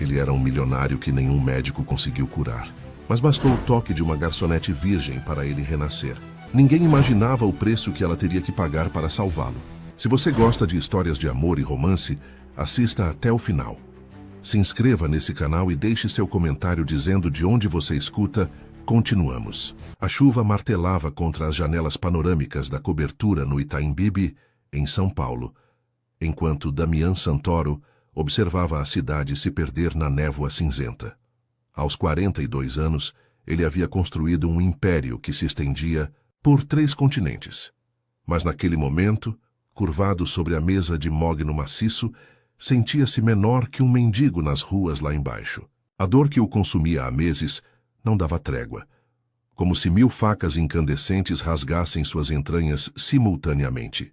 Ele era um milionário que nenhum médico conseguiu curar. Mas bastou o toque de uma garçonete virgem para ele renascer. Ninguém imaginava o preço que ela teria que pagar para salvá-lo. Se você gosta de histórias de amor e romance, assista até o final. Se inscreva nesse canal e deixe seu comentário dizendo de onde você escuta. Continuamos. A chuva martelava contra as janelas panorâmicas da cobertura no Itaim Bibi, em São Paulo, enquanto Damián Santoro observava a cidade se perder na névoa cinzenta. Aos 42 anos, ele havia construído um império que se estendia por 3 continentes. Mas naquele momento, curvado sobre a mesa de mogno maciço, sentia-se menor que um mendigo nas ruas lá embaixo. A dor que o consumia há meses não dava trégua, como se 1000 facas incandescentes rasgassem suas entranhas simultaneamente.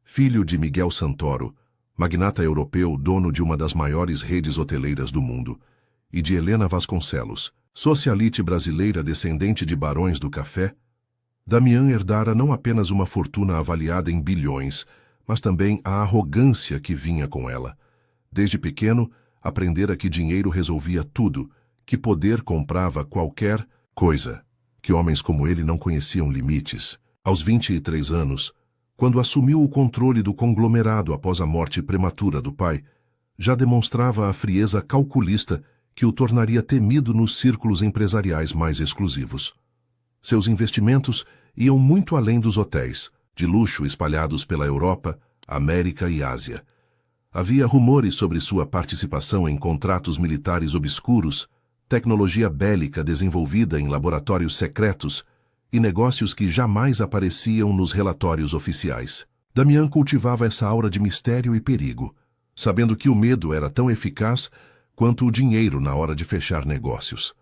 Filho de Miguel Santoro, magnata europeu, dono de uma das maiores redes hoteleiras do mundo, e de Helena Vasconcelos, socialite brasileira descendente de barões do café, Damián herdara não apenas uma fortuna avaliada em bilhões, mas também a arrogância que vinha com ela. Desde pequeno, aprendera que dinheiro resolvia tudo, que poder comprava qualquer coisa, que homens como ele não conheciam limites. Aos 23 anos, quando assumiu o controle do conglomerado após a morte prematura do pai, já demonstrava a frieza calculista que o tornaria temido nos círculos empresariais mais exclusivos. Seus investimentos iam muito além dos hotéis, de luxo espalhados pela Europa, América e Ásia. Havia rumores sobre sua participação em contratos militares obscuros, tecnologia bélica desenvolvida em laboratórios secretos e negócios que jamais apareciam nos relatórios oficiais. Damián cultivava essa aura de mistério e perigo, sabendo que o medo era tão eficaz quanto o dinheiro na hora de fechar negócios.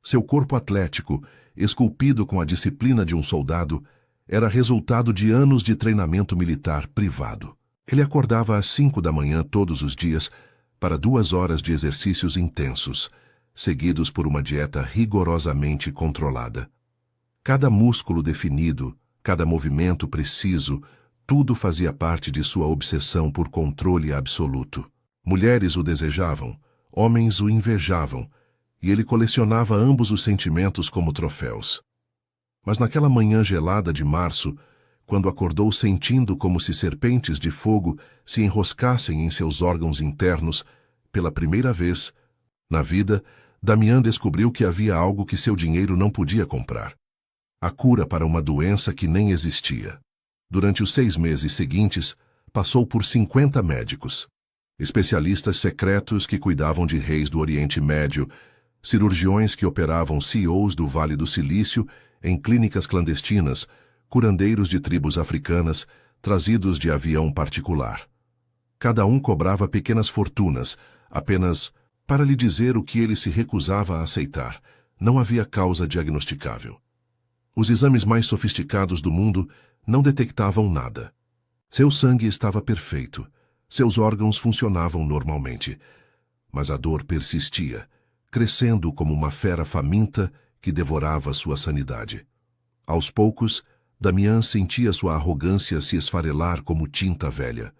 Seu corpo atlético, esculpido com a disciplina de um soldado, era resultado de anos de treinamento militar privado. Ele acordava às 5 da manhã todos os dias para 2 horas de exercícios intensos, seguidos por uma dieta rigorosamente controlada. Cada músculo definido, cada movimento preciso, tudo fazia parte de sua obsessão por controle absoluto. Mulheres o desejavam, homens o invejavam, e ele colecionava ambos os sentimentos como troféus. Mas naquela manhã gelada de março, quando acordou sentindo como se serpentes de fogo se enroscassem em seus órgãos internos, pela primeira vez na vida, Damián descobriu que havia algo que seu dinheiro não podia comprar: a cura para uma doença que nem existia. Durante os 6 meses seguintes, passou por 50 médicos, especialistas secretos que cuidavam de reis do Oriente Médio, cirurgiões que operavam CEOs do Vale do Silício em clínicas clandestinas, curandeiros de tribos africanas, trazidos de avião particular. Cada um cobrava pequenas fortunas, apenas para lhe dizer o que ele se recusava a aceitar. Não havia causa diagnosticável. Os exames mais sofisticados do mundo não detectavam nada. Seu sangue estava perfeito, seus órgãos funcionavam normalmente, mas a dor persistia, crescendo como uma fera faminta que devorava sua sanidade. Aos poucos, Damián sentia sua arrogância se esfarelar como tinta velha.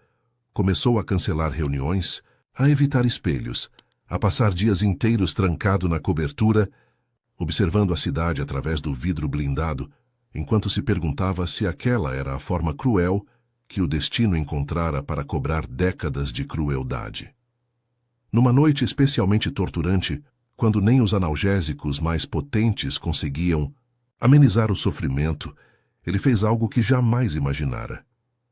Começou a cancelar reuniões, a evitar espelhos, a passar dias inteiros trancado na cobertura, observando a cidade através do vidro blindado, enquanto se perguntava se aquela era a forma cruel que o destino encontrara para cobrar décadas de crueldade. Numa noite especialmente torturante, quando nem os analgésicos mais potentes conseguiam amenizar o sofrimento, ele fez algo que jamais imaginara.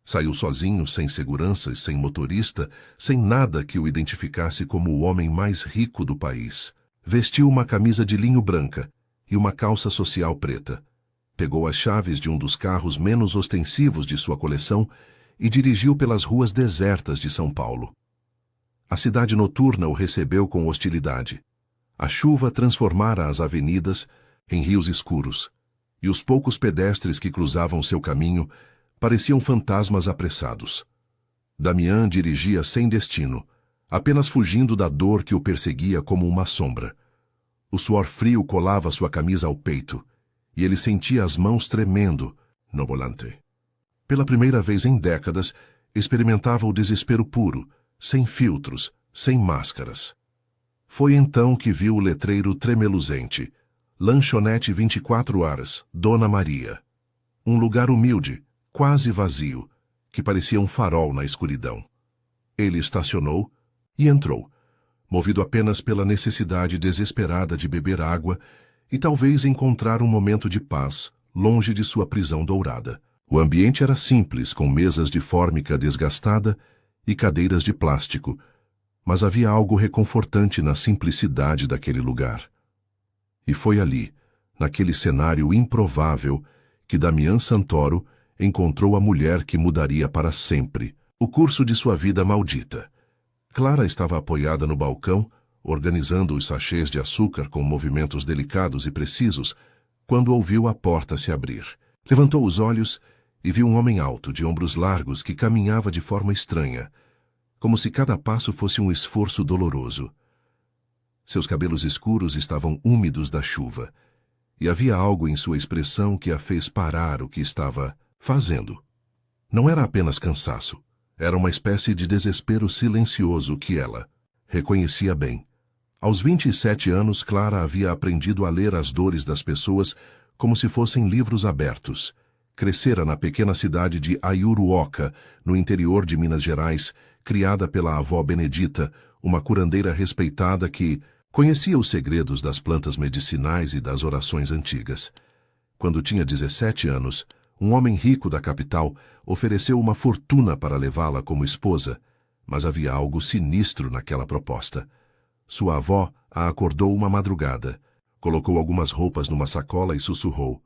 Saiu sozinho, sem seguranças, sem motorista, sem nada que o identificasse como o homem mais rico do país. Vestiu uma camisa de linho branca e uma calça social preta. Pegou as chaves de um dos carros menos ostensivos de sua coleção e dirigiu pelas ruas desertas de São Paulo. A cidade noturna o recebeu com hostilidade. A chuva transformara as avenidas em rios escuros, e os poucos pedestres que cruzavam seu caminho pareciam fantasmas apressados. Damián dirigia sem destino, apenas fugindo da dor que o perseguia como uma sombra. O suor frio colava sua camisa ao peito, e ele sentia as mãos tremendo no volante. Pela primeira vez em décadas, experimentava o desespero puro, sem filtros, sem máscaras. Foi então que viu o letreiro tremeluzente. Lanchonete 24 horas, Dona Maria. Um lugar humilde, quase vazio, que parecia um farol na escuridão. Ele estacionou e entrou, movido apenas pela necessidade desesperada de beber água e talvez encontrar um momento de paz, longe de sua prisão dourada. O ambiente era simples, com mesas de fórmica desgastada e cadeiras de plástico, mas havia algo reconfortante na simplicidade daquele lugar. E foi ali, naquele cenário improvável, que Damián Santoro encontrou a mulher que mudaria para sempre o curso de sua vida maldita. Clara estava apoiada no balcão, organizando os sachês de açúcar com movimentos delicados e precisos, quando ouviu a porta se abrir. Levantou os olhos e viu um homem alto, de ombros largos, que caminhava de forma estranha, como se cada passo fosse um esforço doloroso. Seus cabelos escuros estavam úmidos da chuva, e havia algo em sua expressão que a fez parar o que estava fazendo. Não era apenas cansaço, era uma espécie de desespero silencioso que ela reconhecia bem. Aos 27 anos, Clara havia aprendido a ler as dores das pessoas como se fossem livros abertos. Crescera na pequena cidade de Ayuruoca, no interior de Minas Gerais, criada pela avó Benedita, uma curandeira respeitada que conhecia os segredos das plantas medicinais e das orações antigas. Quando tinha 17 anos, um homem rico da capital ofereceu uma fortuna para levá-la como esposa, mas havia algo sinistro naquela proposta. Sua avó a acordou uma madrugada, colocou algumas roupas numa sacola e sussurrou: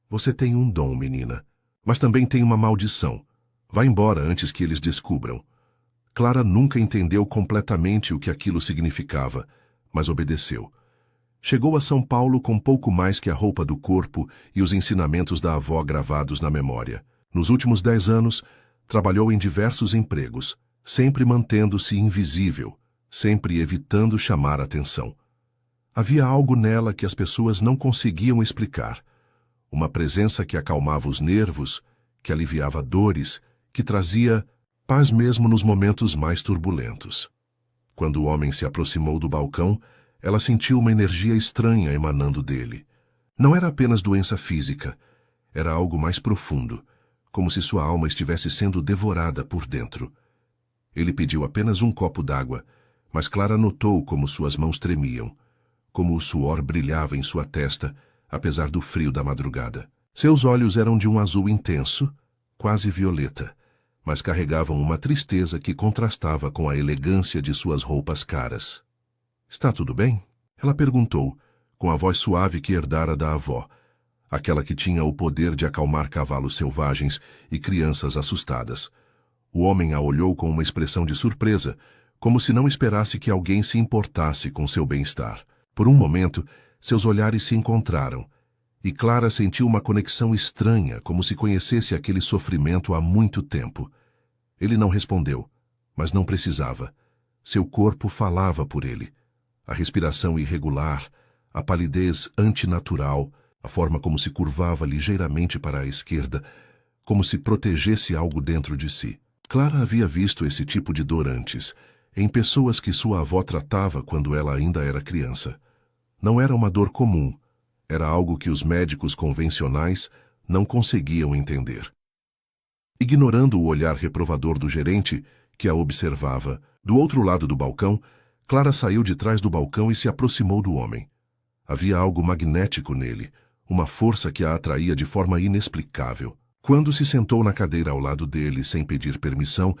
"Você tem um dom, menina, mas também tem uma maldição. Vá embora antes que eles descubram." Clara nunca entendeu completamente o que aquilo significava, mas obedeceu. Chegou a São Paulo com pouco mais que a roupa do corpo e os ensinamentos da avó gravados na memória. Nos últimos 10 anos, trabalhou em diversos empregos, sempre mantendo-se invisível, sempre evitando chamar atenção. Havia algo nela que as pessoas não conseguiam explicar. Uma presença que acalmava os nervos, que aliviava dores, que trazia paz mesmo nos momentos mais turbulentos. Quando o homem se aproximou do balcão, ela sentiu uma energia estranha emanando dele. Não era apenas doença física, era algo mais profundo, como se sua alma estivesse sendo devorada por dentro. Ele pediu apenas um copo d'água, mas Clara notou como suas mãos tremiam, como o suor brilhava em sua testa, apesar do frio da madrugada. Seus olhos eram de um azul intenso, quase violeta, mas carregavam uma tristeza que contrastava com a elegância de suas roupas caras. "Está tudo bem?" ela perguntou, com a voz suave que herdara da avó, aquela que tinha o poder de acalmar cavalos selvagens e crianças assustadas. O homem a olhou com uma expressão de surpresa, como se não esperasse que alguém se importasse com seu bem-estar. Por um momento, seus olhares se encontraram, e Clara sentiu uma conexão estranha, como se conhecesse aquele sofrimento há muito tempo. Ele não respondeu, mas não precisava. Seu corpo falava por ele. A respiração irregular, a palidez antinatural, a forma como se curvava ligeiramente para a esquerda, como se protegesse algo dentro de si. Clara havia visto esse tipo de dor antes, em pessoas que sua avó tratava quando ela ainda era criança. Não era uma dor comum, era algo que os médicos convencionais não conseguiam entender. Ignorando o olhar reprovador do gerente, que a observava, do outro lado do balcão, Clara saiu de trás do balcão e se aproximou do homem. Havia algo magnético nele, uma força que a atraía de forma inexplicável. Quando se sentou na cadeira ao lado dele sem pedir permissão,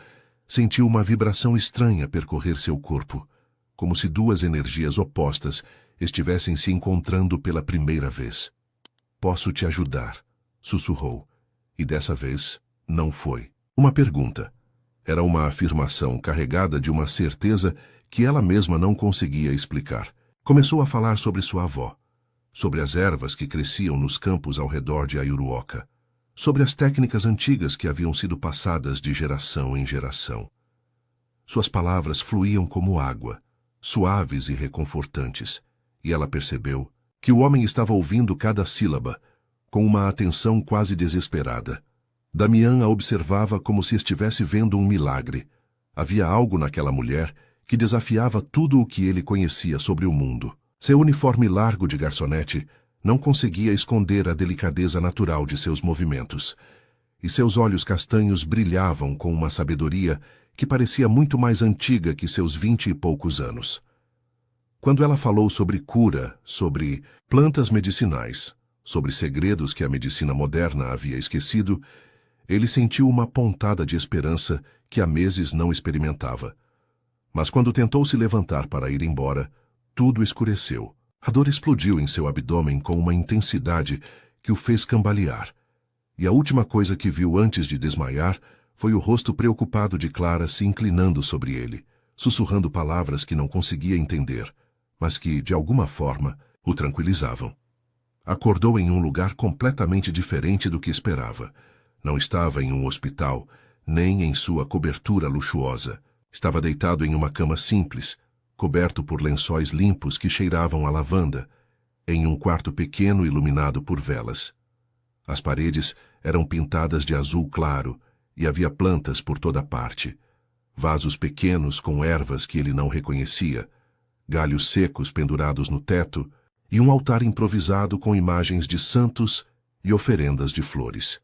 sentiu uma vibração estranha percorrer seu corpo, como se duas energias opostas estivessem se encontrando pela primeira vez. "Posso te ajudar?" sussurrou, e dessa vez não foi uma pergunta. Era uma afirmação carregada de uma certeza que ela mesma não conseguia explicar. Começou a falar sobre sua avó, sobre as ervas que cresciam nos campos ao redor de Ayuruoca, sobre as técnicas antigas que haviam sido passadas de geração em geração. Suas palavras fluíam como água, suaves e reconfortantes, e ela percebeu que o homem estava ouvindo cada sílaba, com uma atenção quase desesperada. Damián a observava como se estivesse vendo um milagre. Havia algo naquela mulher que desafiava tudo o que ele conhecia sobre o mundo. Seu uniforme largo de garçonete não conseguia esconder a delicadeza natural de seus movimentos, e seus olhos castanhos brilhavam com uma sabedoria que parecia muito mais antiga que seus 20 e poucos anos. Quando ela falou sobre cura, sobre plantas medicinais, sobre segredos que a medicina moderna havia esquecido, ele sentiu uma pontada de esperança que há meses não experimentava. Mas quando tentou se levantar para ir embora, tudo escureceu. A dor explodiu em seu abdômen com uma intensidade que o fez cambalear. E a última coisa que viu antes de desmaiar foi o rosto preocupado de Clara se inclinando sobre ele, sussurrando palavras que não conseguia entender, mas que, de alguma forma, o tranquilizavam. Acordou em um lugar completamente diferente do que esperava. Não estava em um hospital, nem em sua cobertura luxuosa. Estava deitado em uma cama simples, coberto por lençóis limpos que cheiravam a lavanda, em um quarto pequeno iluminado por velas. As paredes eram pintadas de azul claro e havia plantas por toda parte. Vasos pequenos com ervas que ele não reconhecia, galhos secos pendurados no teto e um altar improvisado com imagens de santos e oferendas de flores.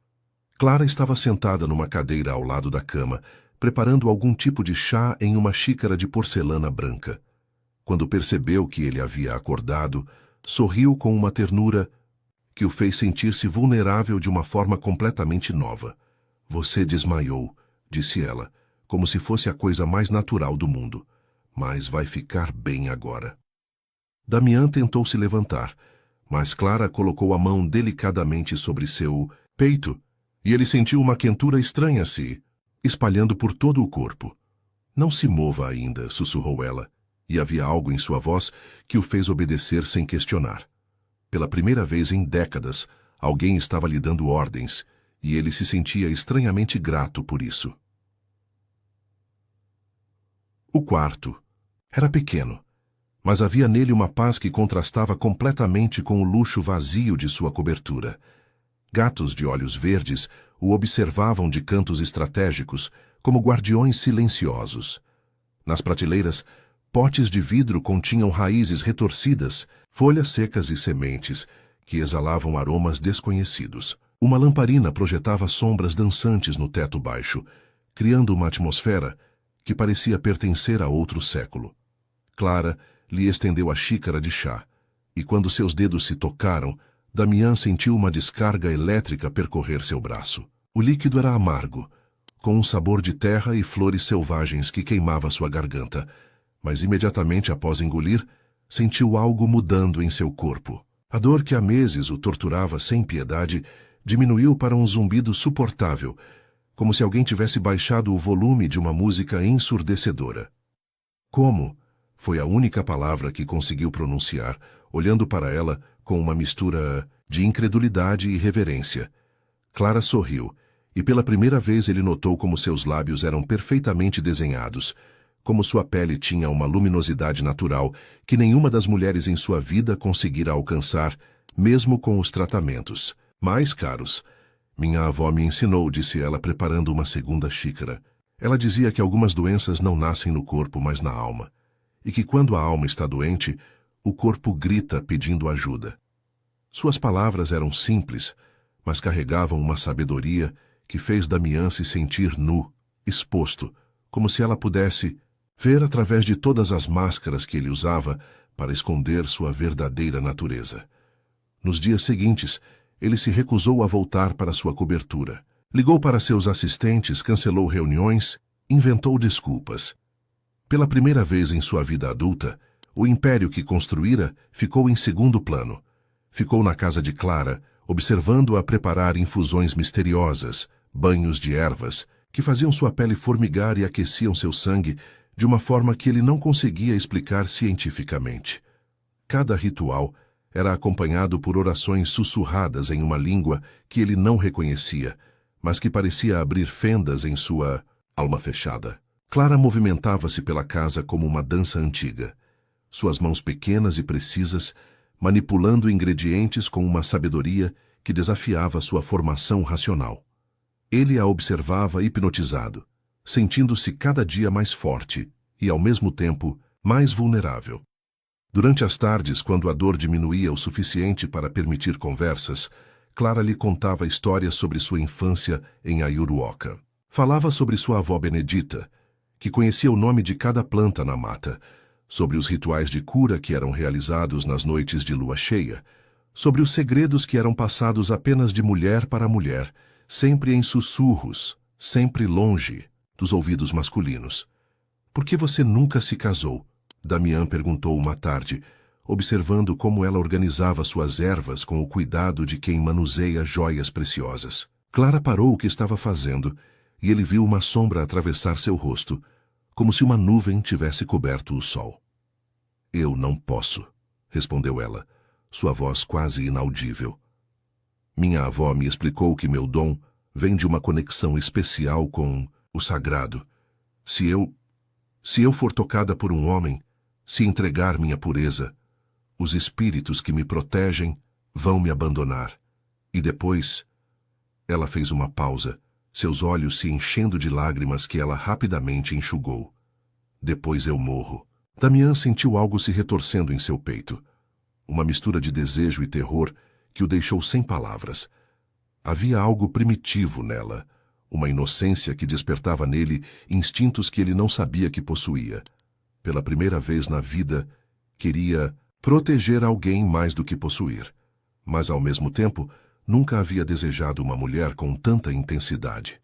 Clara estava sentada numa cadeira ao lado da cama, preparando algum tipo de chá em uma xícara de porcelana branca. Quando percebeu que ele havia acordado, sorriu com uma ternura que o fez sentir-se vulnerável de uma forma completamente nova. "Você desmaiou", disse ela, como se fosse a coisa mais natural do mundo. "Mas vai ficar bem agora." Damián tentou se levantar, mas Clara colocou a mão delicadamente sobre seu peito, e ele sentiu uma quentura estranha se espalhando por todo o corpo. "Não se mova ainda", sussurrou ela, e havia algo em sua voz que o fez obedecer sem questionar. Pela primeira vez em décadas, alguém estava lhe dando ordens, e ele se sentia estranhamente grato por isso. O quarto era pequeno, mas havia nele uma paz que contrastava completamente com o luxo vazio de sua cobertura. Gatos de olhos verdes o observavam de cantos estratégicos, como guardiões silenciosos. Nas prateleiras, potes de vidro continham raízes retorcidas, folhas secas e sementes, que exalavam aromas desconhecidos. Uma lamparina projetava sombras dançantes no teto baixo, criando uma atmosfera que parecia pertencer a outro século. Clara lhe estendeu a xícara de chá, e quando seus dedos se tocaram, Damián sentiu uma descarga elétrica percorrer seu braço. O líquido era amargo, com um sabor de terra e flores selvagens que queimava sua garganta, mas imediatamente após engolir, sentiu algo mudando em seu corpo. A dor que há meses o torturava sem piedade diminuiu para um zumbido suportável, como se alguém tivesse baixado o volume de uma música ensurdecedora. "Como?" foi a única palavra que conseguiu pronunciar, olhando para ela com uma mistura de incredulidade e reverência. Clara sorriu, e pela primeira vez ele notou como seus lábios eram perfeitamente desenhados, como sua pele tinha uma luminosidade natural que nenhuma das mulheres em sua vida conseguira alcançar, mesmo com os tratamentos mais caros. "Minha avó me ensinou", disse ela, preparando uma segunda xícara. "Ela dizia que algumas doenças não nascem no corpo, mas na alma, e que quando a alma está doente, o corpo grita pedindo ajuda." Suas palavras eram simples, mas carregavam uma sabedoria que fez Damián se sentir nu, exposto, como se ela pudesse ver através de todas as máscaras que ele usava para esconder sua verdadeira natureza. Nos dias seguintes, ele se recusou a voltar para sua cobertura. Ligou para seus assistentes, cancelou reuniões, inventou desculpas. Pela primeira vez em sua vida adulta, o império que construíra ficou em segundo plano. Ficou na casa de Clara, observando-a preparar infusões misteriosas, banhos de ervas, que faziam sua pele formigar e aqueciam seu sangue de uma forma que ele não conseguia explicar cientificamente. Cada ritual era acompanhado por orações sussurradas em uma língua que ele não reconhecia, mas que parecia abrir fendas em sua alma fechada. Clara movimentava-se pela casa como uma dança antiga, suas mãos pequenas e precisas, manipulando ingredientes com uma sabedoria que desafiava sua formação racional. Ele a observava hipnotizado, sentindo-se cada dia mais forte e, ao mesmo tempo, mais vulnerável. Durante as tardes, quando a dor diminuía o suficiente para permitir conversas, Clara lhe contava histórias sobre sua infância em Ayuruoca. Falava sobre sua avó Benedita, que conhecia o nome de cada planta na mata, sobre os rituais de cura que eram realizados nas noites de lua cheia, sobre os segredos que eram passados apenas de mulher para mulher, sempre em sussurros, sempre longe dos ouvidos masculinos. "Por que você nunca se casou?" Damián perguntou uma tarde, observando como ela organizava suas ervas com o cuidado de quem manuseia joias preciosas. Clara parou o que estava fazendo e ele viu uma sombra atravessar seu rosto, como se uma nuvem tivesse coberto o sol. "Eu não posso", respondeu ela, sua voz quase inaudível. "Minha avó me explicou que meu dom vem de uma conexão especial com o sagrado. Se eu for tocada por um homem, se entregar minha pureza, os espíritos que me protegem vão me abandonar. E depois..." Ela fez uma pausa, seus olhos se enchendo de lágrimas que ela rapidamente enxugou. "Depois eu morro." Damián sentiu algo se retorcendo em seu peito. Uma mistura de desejo e terror que o deixou sem palavras. Havia algo primitivo nela, uma inocência que despertava nele instintos que ele não sabia que possuía. Pela primeira vez na vida, queria proteger alguém mais do que possuir. Mas, ao mesmo tempo, nunca havia desejado uma mulher com tanta intensidade.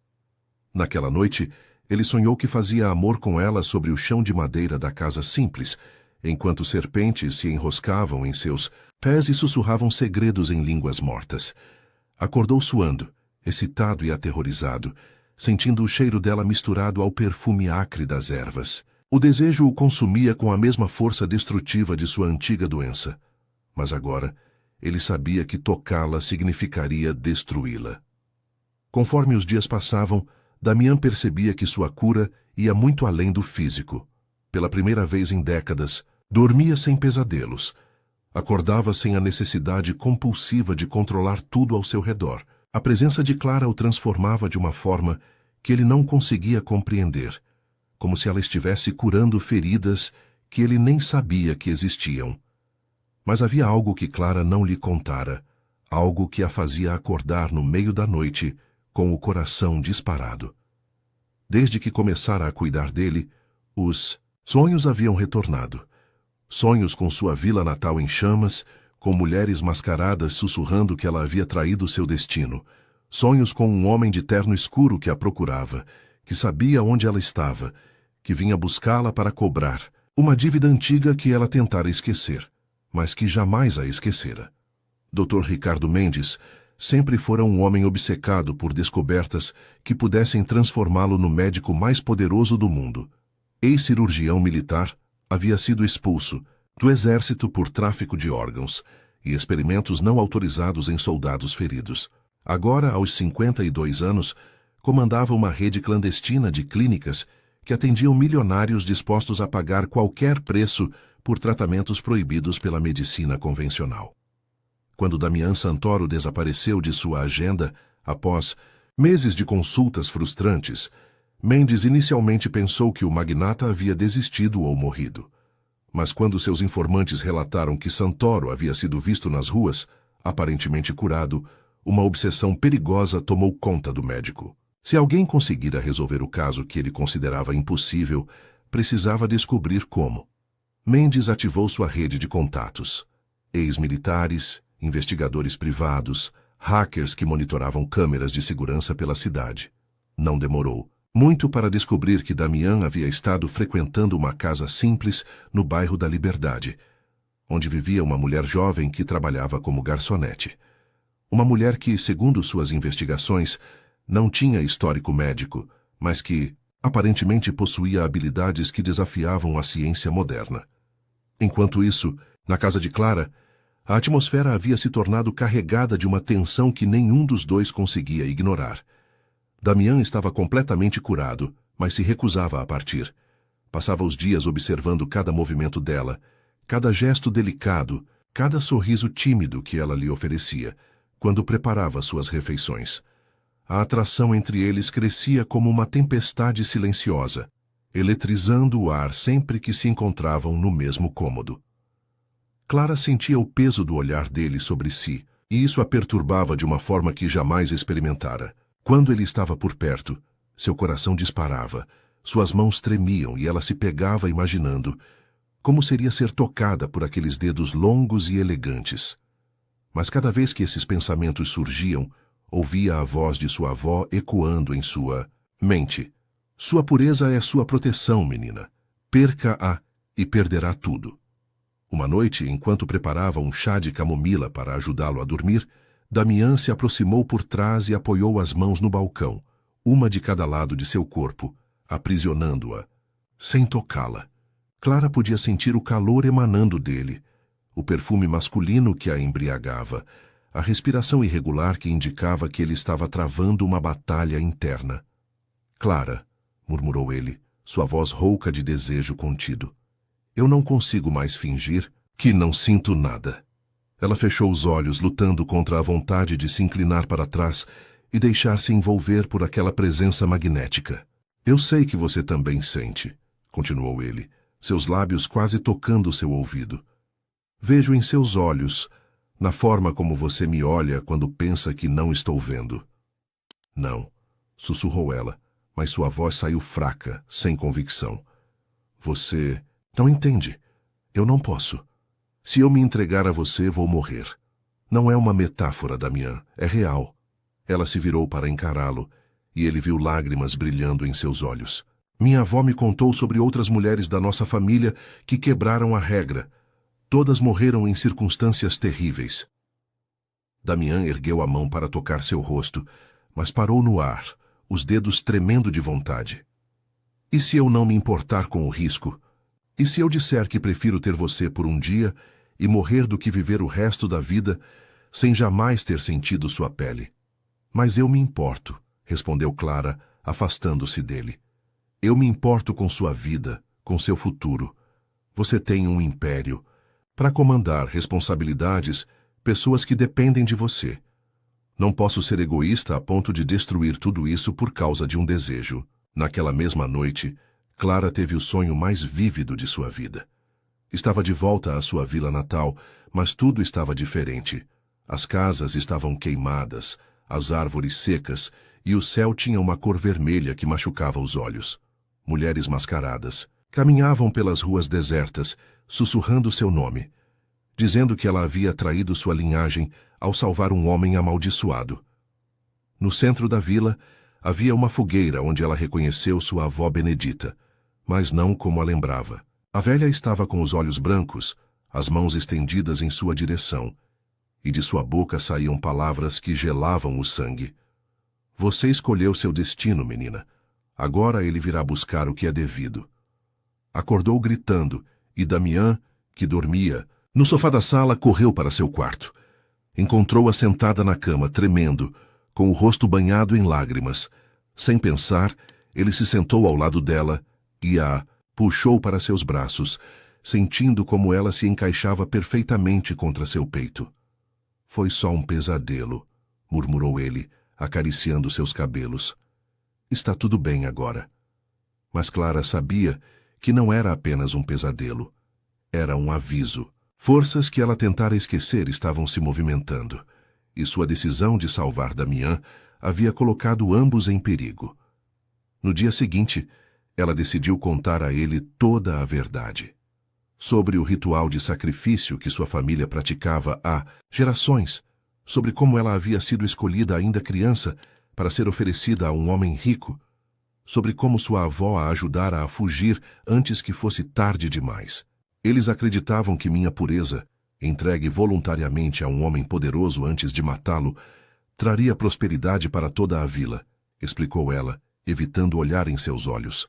Naquela noite, ele sonhou que fazia amor com ela sobre o chão de madeira da casa simples, enquanto serpentes se enroscavam em seus pés e sussurravam segredos em línguas mortas. Acordou suando, excitado e aterrorizado, sentindo o cheiro dela misturado ao perfume acre das ervas. O desejo o consumia com a mesma força destrutiva de sua antiga doença. Mas agora, ele sabia que tocá-la significaria destruí-la. Conforme os dias passavam, Damián percebia que sua cura ia muito além do físico. Pela primeira vez em décadas, dormia sem pesadelos. Acordava sem a necessidade compulsiva de controlar tudo ao seu redor. A presença de Clara o transformava de uma forma que ele não conseguia compreender, como se ela estivesse curando feridas que ele nem sabia que existiam. Mas havia algo que Clara não lhe contara, algo que a fazia acordar no meio da noite, com o coração disparado. Desde que começara a cuidar dele, os sonhos haviam retornado. Sonhos com sua vila natal em chamas, com mulheres mascaradas sussurrando que ela havia traído seu destino. Sonhos com um homem de terno escuro que a procurava, que sabia onde ela estava, que vinha buscá-la para cobrar uma dívida antiga que ela tentara esquecer, mas que jamais a esquecera. Dr. Ricardo Mendes sempre fora um homem obcecado por descobertas que pudessem transformá-lo no médico mais poderoso do mundo. Ex-cirurgião militar, havia sido expulso do exército por tráfico de órgãos e experimentos não autorizados em soldados feridos. Agora, aos 52 anos, comandava uma rede clandestina de clínicas que atendiam milionários dispostos a pagar qualquer preço por tratamentos proibidos pela medicina convencional. Quando Damián Santoro desapareceu de sua agenda, após meses de consultas frustrantes, Mendes inicialmente pensou que o magnata havia desistido ou morrido. Mas quando seus informantes relataram que Santoro havia sido visto nas ruas, aparentemente curado, uma obsessão perigosa tomou conta do médico. Se alguém conseguira resolver o caso que ele considerava impossível, precisava descobrir como. Mendes ativou sua rede de contatos. Ex-militares, investigadores privados, hackers que monitoravam câmeras de segurança pela cidade. Não demorou muito para descobrir que Damián havia estado frequentando uma casa simples no bairro da Liberdade, onde vivia uma mulher jovem que trabalhava como garçonete. Uma mulher que, segundo suas investigações, não tinha histórico médico, mas que, aparentemente, possuía habilidades que desafiavam a ciência moderna. Enquanto isso, na casa de Clara, a atmosfera havia se tornado carregada de uma tensão que nenhum dos dois conseguia ignorar. Damián estava completamente curado, mas se recusava a partir. Passava os dias observando cada movimento dela, cada gesto delicado, cada sorriso tímido que ela lhe oferecia, quando preparava suas refeições. A atração entre eles crescia como uma tempestade silenciosa. eletrizando o ar sempre que se encontravam no mesmo cômodo. Clara sentia o peso do olhar dele sobre si, e isso a perturbava de uma forma que jamais experimentara. Quando ele estava por perto, seu coração disparava, suas mãos tremiam e ela se pegava imaginando como seria ser tocada por aqueles dedos longos e elegantes. Mas cada vez que esses pensamentos surgiam, ouvia a voz de sua avó ecoando em sua mente. Sua pureza é sua proteção, menina. Perca-a e perderá tudo. Uma noite, enquanto preparava um chá de camomila para ajudá-lo a dormir, Damián se aproximou por trás e apoiou as mãos no balcão, uma de cada lado de seu corpo, aprisionando-a, sem tocá-la. Clara podia sentir o calor emanando dele, o perfume masculino que a embriagava, a respiração irregular que indicava que ele estava travando uma batalha interna. Clara, murmurou ele, sua voz rouca de desejo contido. Eu não consigo mais fingir que não sinto nada. Ela fechou os olhos, lutando contra a vontade de se inclinar para trás e deixar-se envolver por aquela presença magnética. Eu sei que você também sente, continuou ele, seus lábios quase tocando seu ouvido. Vejo em seus olhos, na forma como você me olha quando pensa que não estou vendo. Não, sussurrou ela, mas sua voz saiu fraca, sem convicção. Você não entende. Eu não posso. Se eu me entregar a você, vou morrer. Não é uma metáfora, Damián, é real. Ela se virou para encará-lo, e ele viu lágrimas brilhando em seus olhos. Minha avó me contou sobre outras mulheres da nossa família que quebraram a regra. Todas morreram em circunstâncias terríveis. Damián ergueu a mão para tocar seu rosto, mas parou no ar, os dedos tremendo de vontade. E se eu não me importar com o risco? E se eu disser que prefiro ter você por um dia e morrer do que viver o resto da vida sem jamais ter sentido sua pele? Mas eu me importo, respondeu Clara, afastando-se dele. Eu me importo com sua vida, com seu futuro. Você tem um império. Para comandar responsabilidades, pessoas que dependem de você. Não posso ser egoísta a ponto de destruir tudo isso por causa de um desejo. Naquela mesma noite, Clara teve o sonho mais vívido de sua vida. Estava de volta à sua vila natal, mas tudo estava diferente. As casas estavam queimadas, as árvores secas, e o céu tinha uma cor vermelha que machucava os olhos. Mulheres mascaradas caminhavam pelas ruas desertas, sussurrando seu nome, dizendo que ela havia traído sua linhagem ao salvar um homem amaldiçoado. No centro da vila, havia uma fogueira onde ela reconheceu sua avó Benedita, mas não como a lembrava. A velha estava com os olhos brancos, as mãos estendidas em sua direção, e de sua boca saíam palavras que gelavam o sangue. Você escolheu seu destino, menina. Agora ele virá buscar o que é devido. Acordou gritando, e Damián, que dormia, no sofá da sala, correu para seu quarto. Encontrou-a sentada na cama, tremendo, com o rosto banhado em lágrimas. Sem pensar, ele se sentou ao lado dela e a puxou para seus braços, sentindo como ela se encaixava perfeitamente contra seu peito. Foi só um pesadelo, murmurou ele, acariciando seus cabelos. Está tudo bem agora. Mas Clara sabia que não era apenas um pesadelo. Era um aviso. Forças que ela tentara esquecer estavam se movimentando, e sua decisão de salvar Damián havia colocado ambos em perigo. No dia seguinte, ela decidiu contar a ele toda a verdade. Sobre o ritual de sacrifício que sua família praticava há gerações, sobre como ela havia sido escolhida ainda criança para ser oferecida a um homem rico, sobre como sua avó a ajudara a fugir antes que fosse tarde demais. Eles acreditavam que minha pureza, entregue voluntariamente a um homem poderoso antes de matá-lo, traria prosperidade para toda a vila, explicou ela, evitando olhar em seus olhos.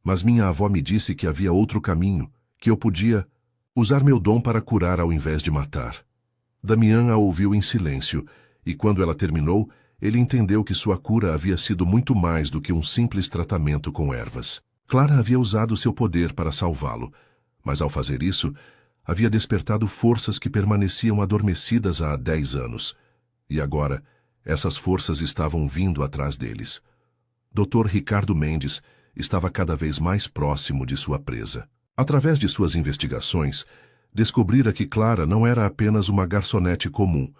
Mas minha avó me disse que havia outro caminho, que eu podia usar meu dom para curar ao invés de matar. Damián a ouviu em silêncio, e quando ela terminou, ele entendeu que sua cura havia sido muito mais do que um simples tratamento com ervas. Clara havia usado seu poder para salvá-lo, mas ao fazer isso, havia despertado forças que permaneciam adormecidas há 10 anos. E agora, essas forças estavam vindo atrás deles. Dr. Ricardo Mendes, estava cada vez mais próximo de sua presa. Através de suas investigações, descobrira que Clara não era apenas uma garçonete comum,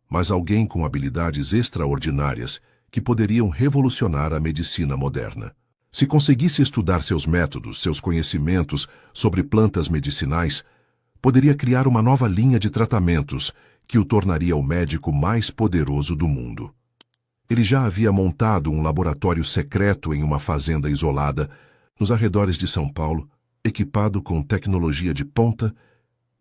mas alguém com habilidades extraordinárias que poderiam revolucionar a medicina moderna. Se conseguisse estudar seus métodos, seus conhecimentos sobre plantas medicinais, poderia criar uma nova linha de tratamentos que o tornaria o médico mais poderoso do mundo. Ele já havia montado um laboratório secreto em uma fazenda isolada, nos arredores de São Paulo, equipado com tecnologia de ponta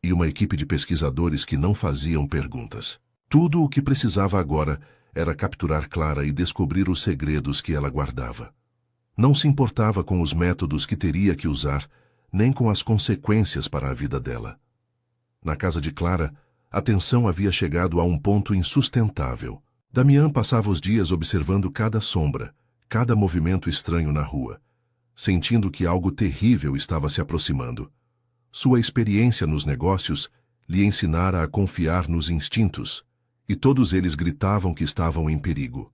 e uma equipe de pesquisadores que não faziam perguntas. Tudo o que precisava agora era capturar Clara e descobrir os segredos que ela guardava. Não se importava com os métodos que teria que usar, nem com as consequências para a vida dela. Na casa de Clara, a tensão havia chegado a um ponto insustentável. Damián passava os dias observando cada sombra, cada movimento estranho na rua, sentindo que algo terrível estava se aproximando. Sua experiência nos negócios lhe ensinara a confiar nos instintos, e todos eles gritavam que estavam em perigo.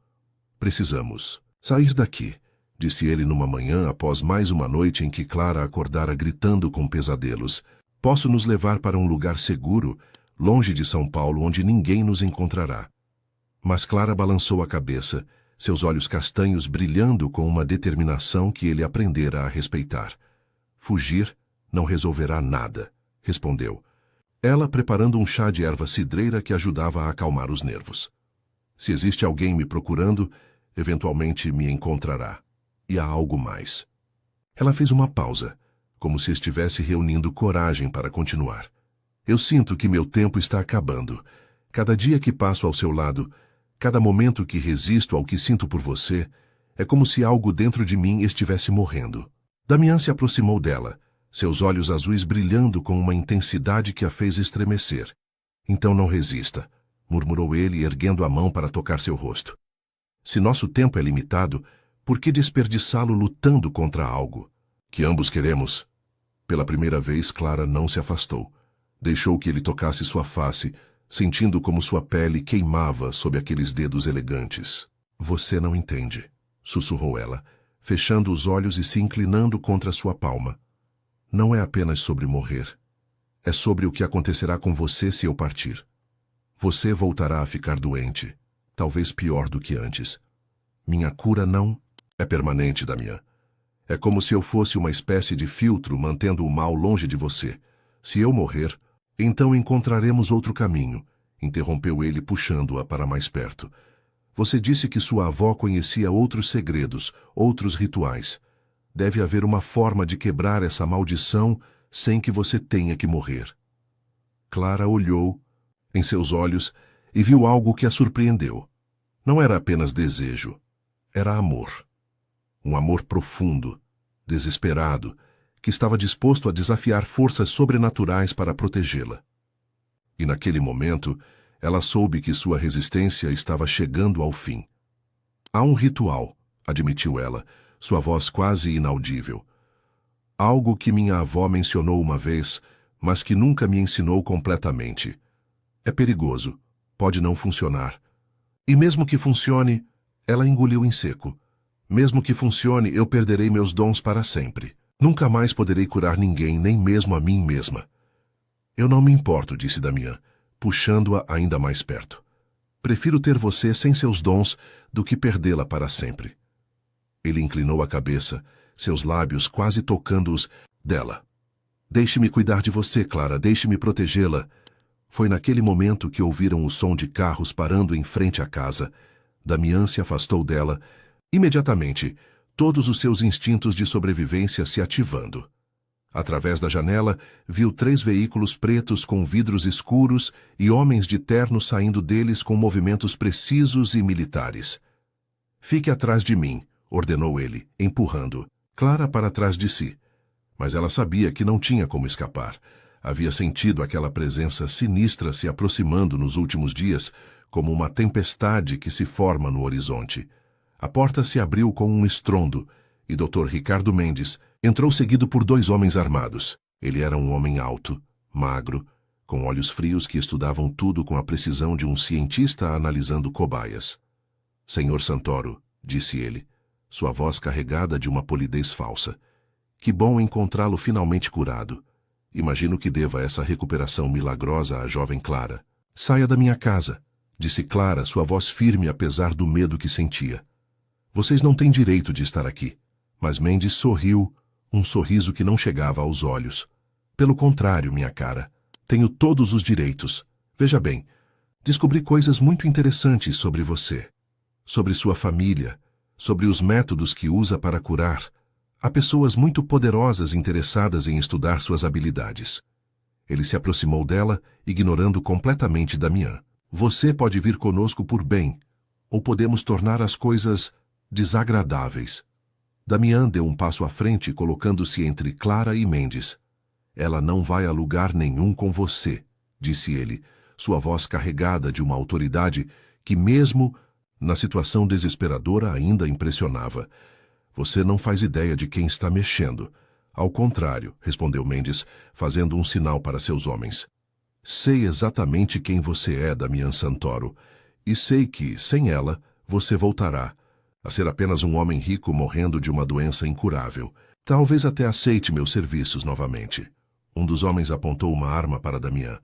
Precisamos sair daqui, disse ele numa manhã após mais uma noite em que Clara acordara gritando com pesadelos. Posso nos levar para um lugar seguro, longe de São Paulo, onde ninguém nos encontrará. Mas Clara balançou a cabeça, seus olhos castanhos brilhando com uma determinação que ele aprendera a respeitar. Fugir não resolverá nada, respondeu, ela preparando um chá de erva cidreira que ajudava a acalmar os nervos. Se existe alguém me procurando, eventualmente me encontrará. E há algo mais. Ela fez uma pausa, como se estivesse reunindo coragem para continuar. Eu sinto que meu tempo está acabando. Cada dia que passo ao seu lado, cada momento que resisto ao que sinto por você, é como se algo dentro de mim estivesse morrendo. Damián se aproximou dela, seus olhos azuis brilhando com uma intensidade que a fez estremecer. Então não resista, murmurou ele, erguendo a mão para tocar seu rosto. Se nosso tempo é limitado, por que desperdiçá-lo lutando contra algo que ambos queremos? Pela primeira vez, Clara não se afastou. Deixou que ele tocasse sua face, sentindo como sua pele queimava sob aqueles dedos elegantes. Você não entende, sussurrou ela, fechando os olhos e se inclinando contra sua palma. Não é apenas sobre morrer. É sobre o que acontecerá com você se eu partir. Você voltará a ficar doente, talvez pior do que antes. Minha cura não é permanente, Damián. É como se eu fosse uma espécie de filtro mantendo o mal longe de você. Se eu morrer, então encontraremos outro caminho, interrompeu ele, puxando-a para mais perto. Você disse que sua avó conhecia outros segredos, outros rituais. Deve haver uma forma de quebrar essa maldição sem que você tenha que morrer. Clara olhou em seus olhos e viu algo que a surpreendeu. Não era apenas desejo, era amor. Um amor profundo, desesperado, que estava disposto a desafiar forças sobrenaturais para protegê-la. E naquele momento, ela soube que sua resistência estava chegando ao fim. Há um ritual, admitiu ela, sua voz quase inaudível. Algo que minha avó mencionou uma vez, mas que nunca me ensinou completamente. É perigoso, pode não funcionar. E mesmo que funcione, ela engoliu em seco. Mesmo que funcione, eu perderei meus dons para sempre. Nunca mais poderei curar ninguém, nem mesmo a mim mesma. Eu não me importo, disse Damián, puxando-a ainda mais perto. Prefiro ter você sem seus dons do que perdê-la para sempre. Ele inclinou a cabeça, seus lábios quase tocando os dela. Deixe-me cuidar de você, Clara, deixe-me protegê-la. Foi naquele momento que ouviram o som de carros parando em frente à casa. Damián se afastou dela. Imediatamente, todos os seus instintos de sobrevivência se ativando. Através da janela, viu 3 veículos pretos com vidros escuros e homens de terno saindo deles com movimentos precisos e militares. Fique atrás de mim, ordenou ele, empurrando Clara para trás de si. Mas ela sabia que não tinha como escapar. Havia sentido aquela presença sinistra se aproximando nos últimos dias, como uma tempestade que se forma no horizonte. A porta se abriu com um estrondo, e Dr. Ricardo Mendes entrou seguido por 2 homens armados. Ele era um homem alto, magro, com olhos frios que estudavam tudo com a precisão de um cientista analisando cobaias. Senhor Santoro, disse ele, sua voz carregada de uma polidez falsa. Que bom encontrá-lo finalmente curado. Imagino que deva essa recuperação milagrosa à jovem Clara. Saia da minha casa, disse Clara, sua voz firme apesar do medo que sentia. Vocês não têm direito de estar aqui. Mas Mendes sorriu, um sorriso que não chegava aos olhos. Pelo contrário, minha cara, tenho todos os direitos. Veja bem, descobri coisas muito interessantes sobre você, sobre sua família, sobre os métodos que usa para curar. Há pessoas muito poderosas interessadas em estudar suas habilidades. Ele se aproximou dela, ignorando completamente Damián. Você pode vir conosco por bem, ou podemos tornar as coisas desagradáveis. Damián deu um passo à frente, colocando-se entre Clara e Mendes. Ela não vai a lugar nenhum com você, disse ele, sua voz carregada de uma autoridade que, mesmo na situação desesperadora, ainda impressionava. Você não faz ideia de quem está mexendo. Ao contrário, respondeu Mendes, fazendo um sinal para seus homens. Sei exatamente quem você é, Damián Santoro, e sei que, sem ela, você voltará a ser apenas um homem rico morrendo de uma doença incurável. Talvez até aceite meus serviços novamente. Um dos homens apontou uma arma para Damián,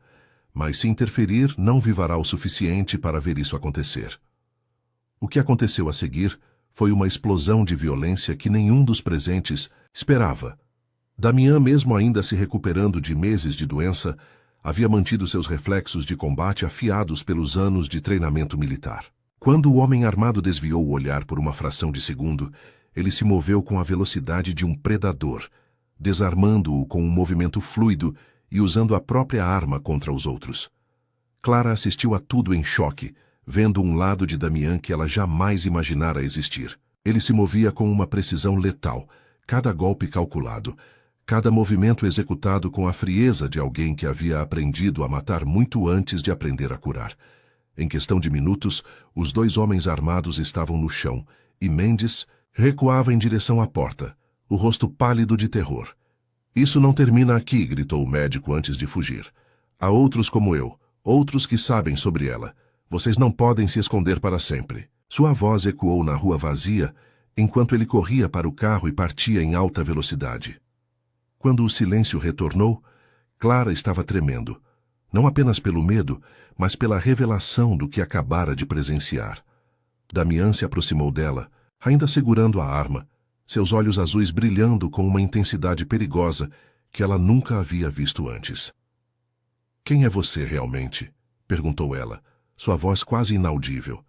mas se interferir, não viverá o suficiente para ver isso acontecer. O que aconteceu a seguir foi uma explosão de violência que nenhum dos presentes esperava. Damián, mesmo ainda se recuperando de meses de doença, havia mantido seus reflexos de combate afiados pelos anos de treinamento militar. Quando o homem armado desviou o olhar por uma fração de segundo, ele se moveu com a velocidade de um predador, desarmando-o com um movimento fluido e usando a própria arma contra os outros. Clara assistiu a tudo em choque, vendo um lado de Damián que ela jamais imaginara existir. Ele se movia com uma precisão letal, cada golpe calculado, cada movimento executado com a frieza de alguém que havia aprendido a matar muito antes de aprender a curar. Em questão de minutos, os dois homens armados estavam no chão, e Mendes recuava em direção à porta, o rosto pálido de terror. Isso não termina aqui, gritou o médico antes de fugir. Há outros como eu, outros que sabem sobre ela. Vocês não podem se esconder para sempre. Sua voz ecoou na rua vazia, enquanto ele corria para o carro e partia em alta velocidade. Quando o silêncio retornou, Clara estava tremendo, não apenas pelo medo, mas pela revelação do que acabara de presenciar. Damián se aproximou dela, ainda segurando a arma, seus olhos azuis brilhando com uma intensidade perigosa que ela nunca havia visto antes. Quem é você realmente? Perguntou ela, sua voz quase inaudível.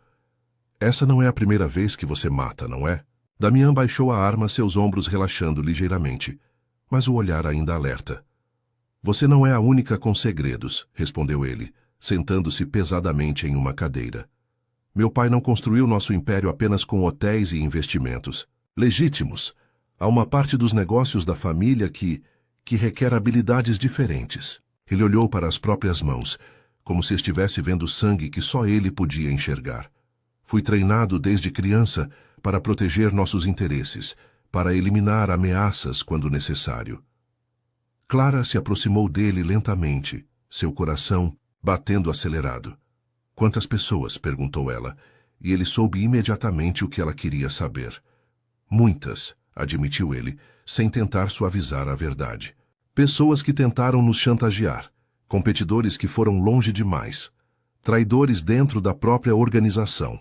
Essa não é a primeira vez que você mata, não é? Damián baixou a arma, seus ombros relaxando ligeiramente, mas o olhar ainda alerta. Você não é a única com segredos, respondeu ele, sentando-se pesadamente em uma cadeira. Meu pai não construiu nosso império apenas com hotéis e investimentos. Legítimos. Há uma parte dos negócios da família que requer habilidades diferentes. Ele olhou para as próprias mãos, como se estivesse vendo sangue que só ele podia enxergar. Fui treinado desde criança para proteger nossos interesses, para eliminar ameaças quando necessário. Clara se aproximou dele lentamente, seu coração batendo acelerado. Quantas pessoas? Perguntou ela, e ele soube imediatamente o que ela queria saber. Muitas, admitiu ele, sem tentar suavizar a verdade. Pessoas que tentaram nos chantagear, competidores que foram longe demais, traidores dentro da própria organização.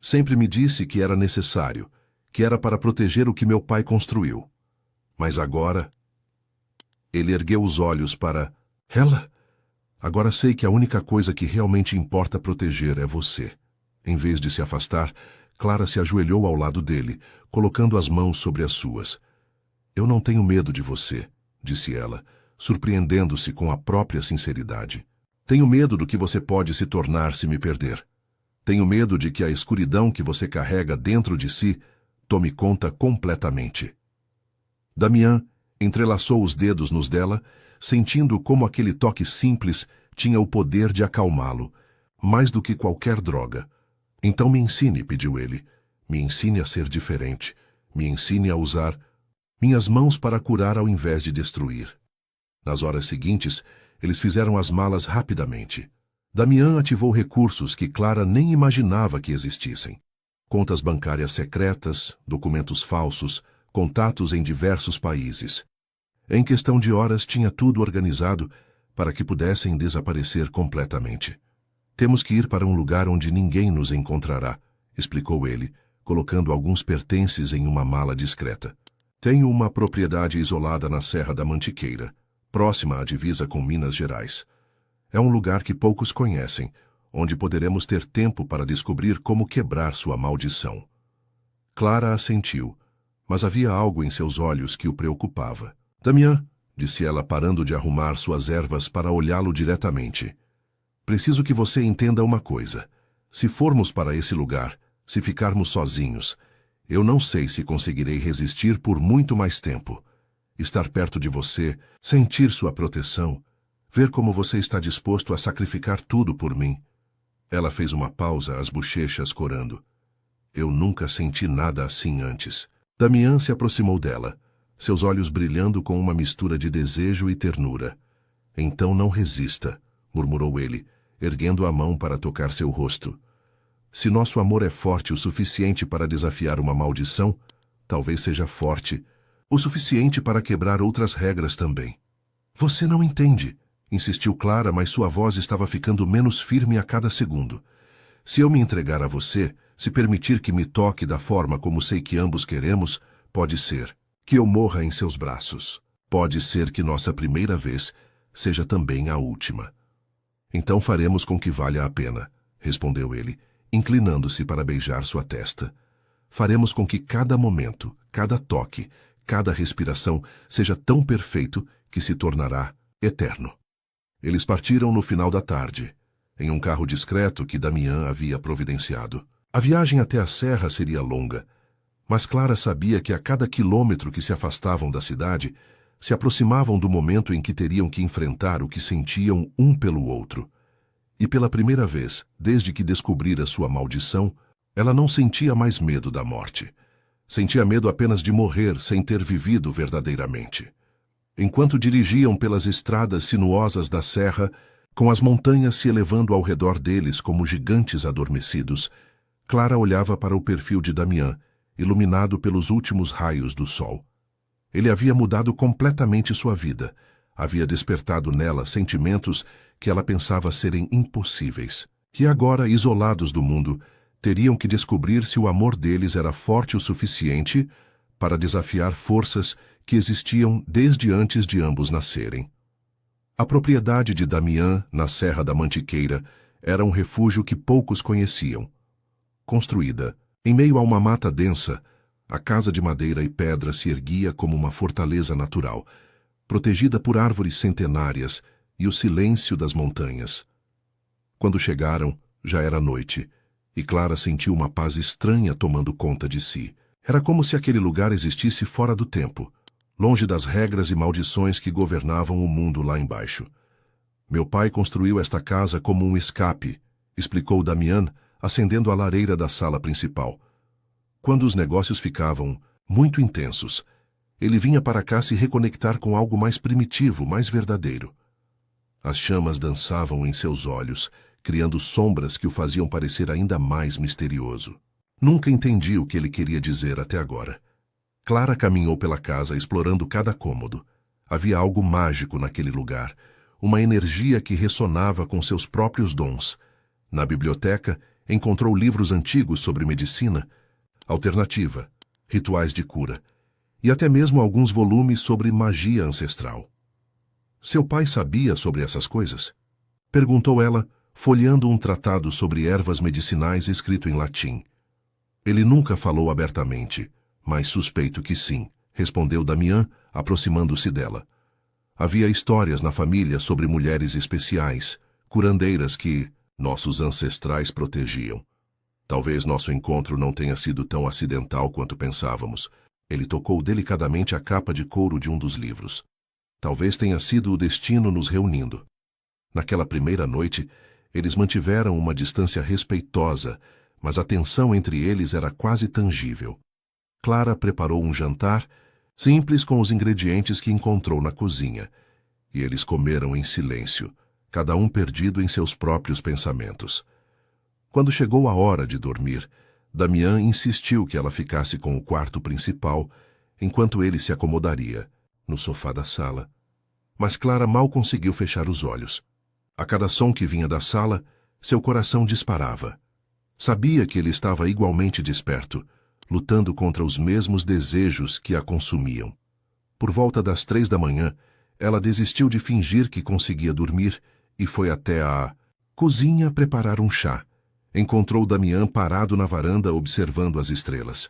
Sempre me disse que era necessário, que era para proteger o que meu pai construiu. Mas agora... Ele ergueu os olhos para... Ela? Agora sei que a única coisa que realmente importa proteger é você. Em vez de se afastar, Clara se ajoelhou ao lado dele, colocando as mãos sobre as suas. Eu não tenho medo de você, disse ela, surpreendendo-se com a própria sinceridade. Tenho medo do que você pode se tornar se me perder. Tenho medo de que a escuridão que você carrega dentro de si tome conta completamente. Damián entrelaçou os dedos nos dela, sentindo como aquele toque simples tinha o poder de acalmá-lo, mais do que qualquer droga. Então me ensine, pediu ele. Me ensine a ser diferente. Me ensine a usar minhas mãos para curar ao invés de destruir. Nas horas seguintes, eles fizeram as malas rapidamente. Damián ativou recursos que Clara nem imaginava que existissem. contas bancárias secretas, documentos falsos, contatos em diversos países. Em questão de horas tinha tudo organizado para que pudessem desaparecer completamente. Temos que ir para um lugar onde ninguém nos encontrará, explicou ele, colocando alguns pertences em uma mala discreta. Tenho uma propriedade isolada na Serra da Mantiqueira, próxima à divisa com Minas Gerais. É um lugar que poucos conhecem, onde poderemos ter tempo para descobrir como quebrar sua maldição. Clara assentiu, mas havia algo em seus olhos que o preocupava. Damian, disse ela parando de arrumar suas ervas para olhá-lo diretamente. Preciso que você entenda uma coisa. Se formos para esse lugar, se ficarmos sozinhos, eu não sei se conseguirei resistir por muito mais tempo. Estar perto de você, sentir sua proteção, ver como você está disposto a sacrificar tudo por mim. Ela fez uma pausa, as bochechas corando. Eu nunca senti nada assim antes. Damian se aproximou dela, seus olhos brilhando com uma mistura de desejo e ternura. Então não resista, murmurou ele, erguendo a mão para tocar seu rosto. Se nosso amor é forte o suficiente para desafiar uma maldição, talvez seja forte o suficiente para quebrar outras regras também. Você não entende, insistiu Clara, mas sua voz estava ficando menos firme a cada segundo. Se eu me entregar a você, se permitir que me toque da forma como sei que ambos queremos, pode ser que eu morra em seus braços. Pode ser que nossa primeira vez seja também a última. Então faremos com que valha a pena, respondeu ele, inclinando-se para beijar sua testa. Faremos com que cada momento, cada toque, cada respiração seja tão perfeito que se tornará eterno. Eles partiram no final da tarde, em um carro discreto que Damian havia providenciado. A viagem até a serra seria longa, mas Clara sabia que a cada quilômetro que se afastavam da cidade, se aproximavam do momento em que teriam que enfrentar o que sentiam um pelo outro. E pela primeira vez, desde que descobrira sua maldição, ela não sentia mais medo da morte. Sentia medo apenas de morrer sem ter vivido verdadeiramente. Enquanto dirigiam pelas estradas sinuosas da serra, com as montanhas se elevando ao redor deles como gigantes adormecidos, Clara olhava para o perfil de Damian, iluminado pelos últimos raios do sol. Ele havia mudado completamente sua vida, havia despertado nela sentimentos que ela pensava serem impossíveis. E agora, isolados do mundo, teriam que descobrir se o amor deles era forte o suficiente para desafiar forças que existiam desde antes de ambos nascerem. A propriedade de Damian, na Serra da Mantiqueira, era um refúgio que poucos conheciam. Construída em meio a uma mata densa, a casa de madeira e pedra se erguia como uma fortaleza natural, protegida por árvores centenárias e o silêncio das montanhas. Quando chegaram, já era noite, e Clara sentiu uma paz estranha tomando conta de si. Era como se aquele lugar existisse fora do tempo, longe das regras e maldições que governavam o mundo lá embaixo. Meu pai construiu esta casa como um escape, explicou Damian, acendendo a lareira da sala principal. Quando os negócios ficavam muito intensos, ele vinha para cá se reconectar com algo mais primitivo, mais verdadeiro. As chamas dançavam em seus olhos, criando sombras que o faziam parecer ainda mais misterioso. Nunca entendi o que ele queria dizer até agora. Clara caminhou pela casa, explorando cada cômodo. Havia algo mágico naquele lugar, uma energia que ressonava com seus próprios dons. Na biblioteca, encontrou livros antigos sobre medicina, alternativa, rituais de cura, e até mesmo alguns volumes sobre magia ancestral. Seu pai sabia sobre essas coisas? Perguntou ela, folheando um tratado sobre ervas medicinais escrito em latim. Ele nunca falou abertamente, mas suspeito que sim, respondeu Damian, aproximando-se dela. Havia histórias na família sobre mulheres especiais, curandeiras que nossos ancestrais protegiam. Talvez nosso encontro não tenha sido tão acidental quanto pensávamos. Ele tocou delicadamente a capa de couro de um dos livros. Talvez tenha sido o destino nos reunindo. Naquela primeira noite, eles mantiveram uma distância respeitosa, mas a tensão entre eles era quase tangível. Clara preparou um jantar, simples com os ingredientes que encontrou na cozinha, e eles comeram em silêncio, cada um perdido em seus próprios pensamentos. Quando chegou a hora de dormir, Damián insistiu que ela ficasse com o quarto principal, enquanto ele se acomodaria no sofá da sala. Mas Clara mal conseguiu fechar os olhos. A cada som que vinha da sala, seu coração disparava. Sabia que ele estava igualmente desperto, lutando contra os mesmos desejos que a consumiam. Por volta das 3 da manhã, ela desistiu de fingir que conseguia dormir e foi até a cozinha preparar um chá. Encontrou Damián parado na varanda observando as estrelas.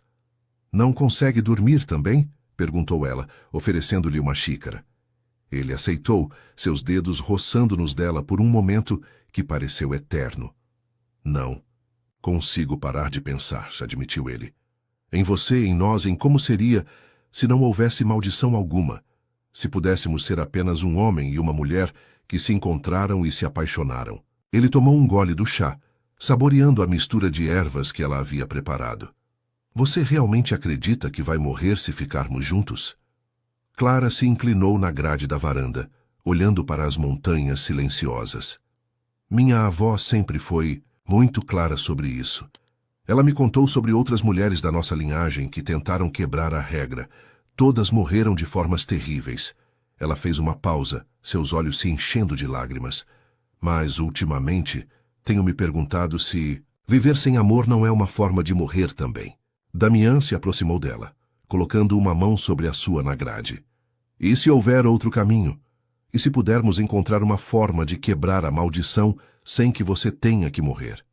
"Não consegue dormir também?" perguntou ela, oferecendo-lhe uma xícara. Ele aceitou, seus dedos roçando nos dela por um momento que pareceu eterno. "Não consigo parar de pensar", admitiu ele. "Em você, em nós, em como seria se não houvesse maldição alguma, se pudéssemos ser apenas um homem e uma mulher que se encontraram e se apaixonaram." Ele tomou um gole do chá, saboreando a mistura de ervas que ela havia preparado. "Você realmente acredita que vai morrer se ficarmos juntos?" Clara se inclinou na grade da varanda, olhando para as montanhas silenciosas. "Minha avó sempre foi muito clara sobre isso. Ela me contou sobre outras mulheres da nossa linhagem que tentaram quebrar a regra. Todas morreram de formas terríveis." Ela fez uma pausa, seus olhos se enchendo de lágrimas. "Mas, ultimamente, tenho me perguntado se viver sem amor não é uma forma de morrer também." Damián se aproximou dela, colocando uma mão sobre a sua na grade. "E se houver outro caminho? E se pudermos encontrar uma forma de quebrar a maldição sem que você tenha que morrer?"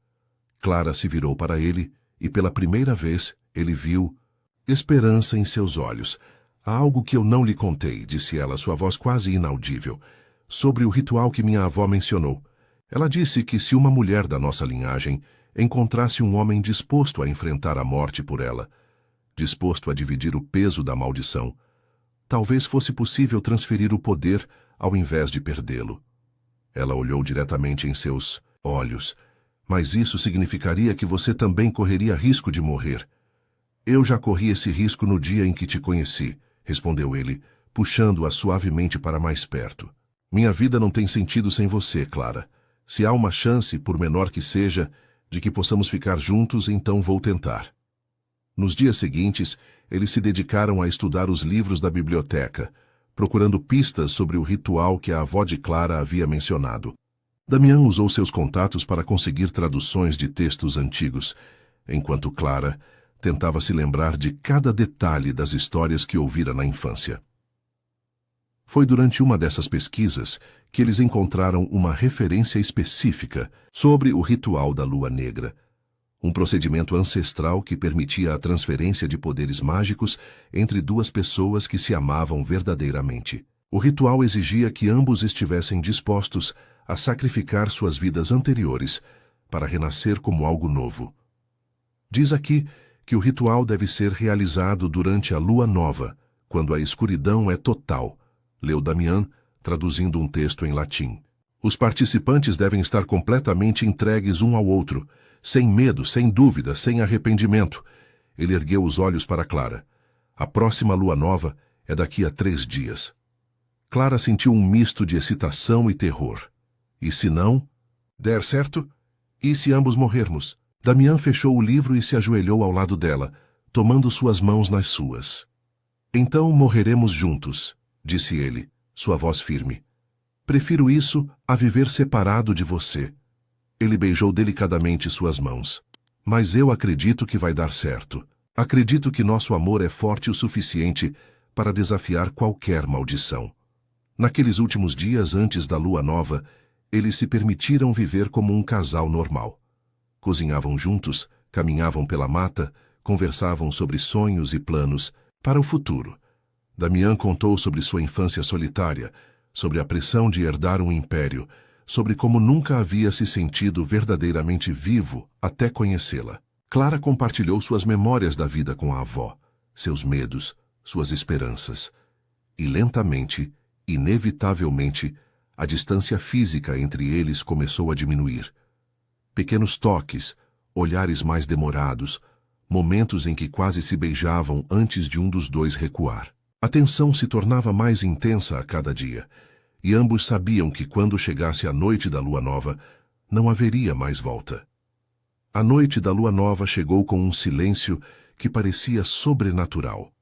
Clara se virou para ele e, pela primeira vez, ele viu esperança em seus olhos. "Há algo que eu não lhe contei", disse ela, sua voz quase inaudível, "sobre o ritual que minha avó mencionou. Ela disse que se uma mulher da nossa linhagem encontrasse um homem disposto a enfrentar a morte por ela, disposto a dividir o peso da maldição, talvez fosse possível transferir o poder ao invés de perdê-lo." Ela olhou diretamente em seus olhos. "Mas isso significaria que você também correria risco de morrer." "Eu já corri esse risco no dia em que te conheci", respondeu ele, puxando-a suavemente para mais perto. "Minha vida não tem sentido sem você, Clara. Se há uma chance, por menor que seja, de que possamos ficar juntos, então vou tentar." Nos dias seguintes, eles se dedicaram a estudar os livros da biblioteca, procurando pistas sobre o ritual que a avó de Clara havia mencionado. Damián usou seus contatos para conseguir traduções de textos antigos, enquanto Clara tentava se lembrar de cada detalhe das histórias que ouvira na infância. Foi durante uma dessas pesquisas que eles encontraram uma referência específica sobre o ritual da Lua Negra, um procedimento ancestral que permitia a transferência de poderes mágicos entre duas pessoas que se amavam verdadeiramente. O ritual exigia que ambos estivessem dispostos a sacrificar suas vidas anteriores para renascer como algo novo. Diz aqui que o ritual deve ser realizado durante a lua nova, quando a escuridão é total, leu Damián, traduzindo um texto em latim. "Os participantes devem estar completamente entregues um ao outro, sem medo, sem dúvida, sem arrependimento." Ele ergueu os olhos para Clara. "A próxima lua nova é daqui a 3 dias." Clara sentiu um misto de excitação e terror. "E se não der certo? E se ambos morrermos?" Damián fechou o livro e se ajoelhou ao lado dela, tomando suas mãos nas suas. "Então morreremos juntos", disse ele, sua voz firme. "Prefiro isso a viver separado de você." Ele beijou delicadamente suas mãos. "Mas eu acredito que vai dar certo. Acredito que nosso amor é forte o suficiente para desafiar qualquer maldição." Naqueles últimos dias antes da lua nova, eles se permitiram viver como um casal normal. Cozinhavam juntos, caminhavam pela mata, conversavam sobre sonhos e planos para o futuro. Damián contou sobre sua infância solitária, sobre a pressão de herdar um império, sobre como nunca havia se sentido verdadeiramente vivo até conhecê-la. Clara compartilhou suas memórias da vida com a avó, seus medos, suas esperanças. E lentamente, inevitavelmente, a distância física entre eles começou a diminuir. Pequenos toques, olhares mais demorados, momentos em que quase se beijavam antes de um dos dois recuar. A tensão se tornava mais intensa a cada dia, e ambos sabiam que quando chegasse a noite da lua nova, não haveria mais volta. A noite da lua nova chegou com um silêncio que parecia sobrenatural.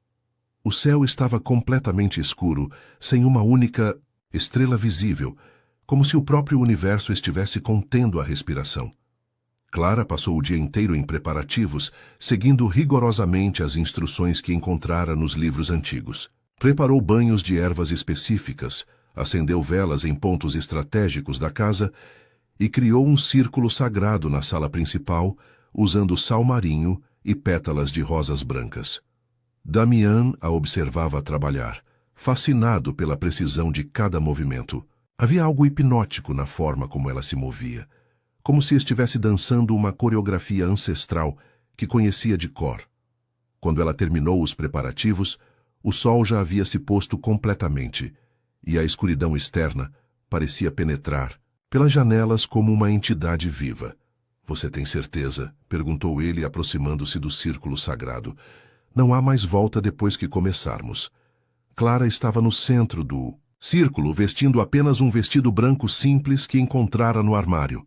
O céu estava completamente escuro, sem uma única estrela visível, como se o próprio universo estivesse contendo a respiração. Clara passou o dia inteiro em preparativos, seguindo rigorosamente as instruções que encontrara nos livros antigos. Preparou banhos de ervas específicas, acendeu velas em pontos estratégicos da casa e criou um círculo sagrado na sala principal, usando sal marinho e pétalas de rosas brancas. Damián a observava trabalhar, fascinado pela precisão de cada movimento. Havia algo hipnótico na forma como ela se movia, como se estivesse dançando uma coreografia ancestral que conhecia de cor. Quando ela terminou os preparativos, o sol já havia se posto completamente, e a escuridão externa parecia penetrar pelas janelas como uma entidade viva. "Você tem certeza?" perguntou ele, aproximando-se do círculo sagrado. "Não há mais volta depois que começarmos." Clara estava no centro do círculo, vestindo apenas um vestido branco simples que encontrara no armário.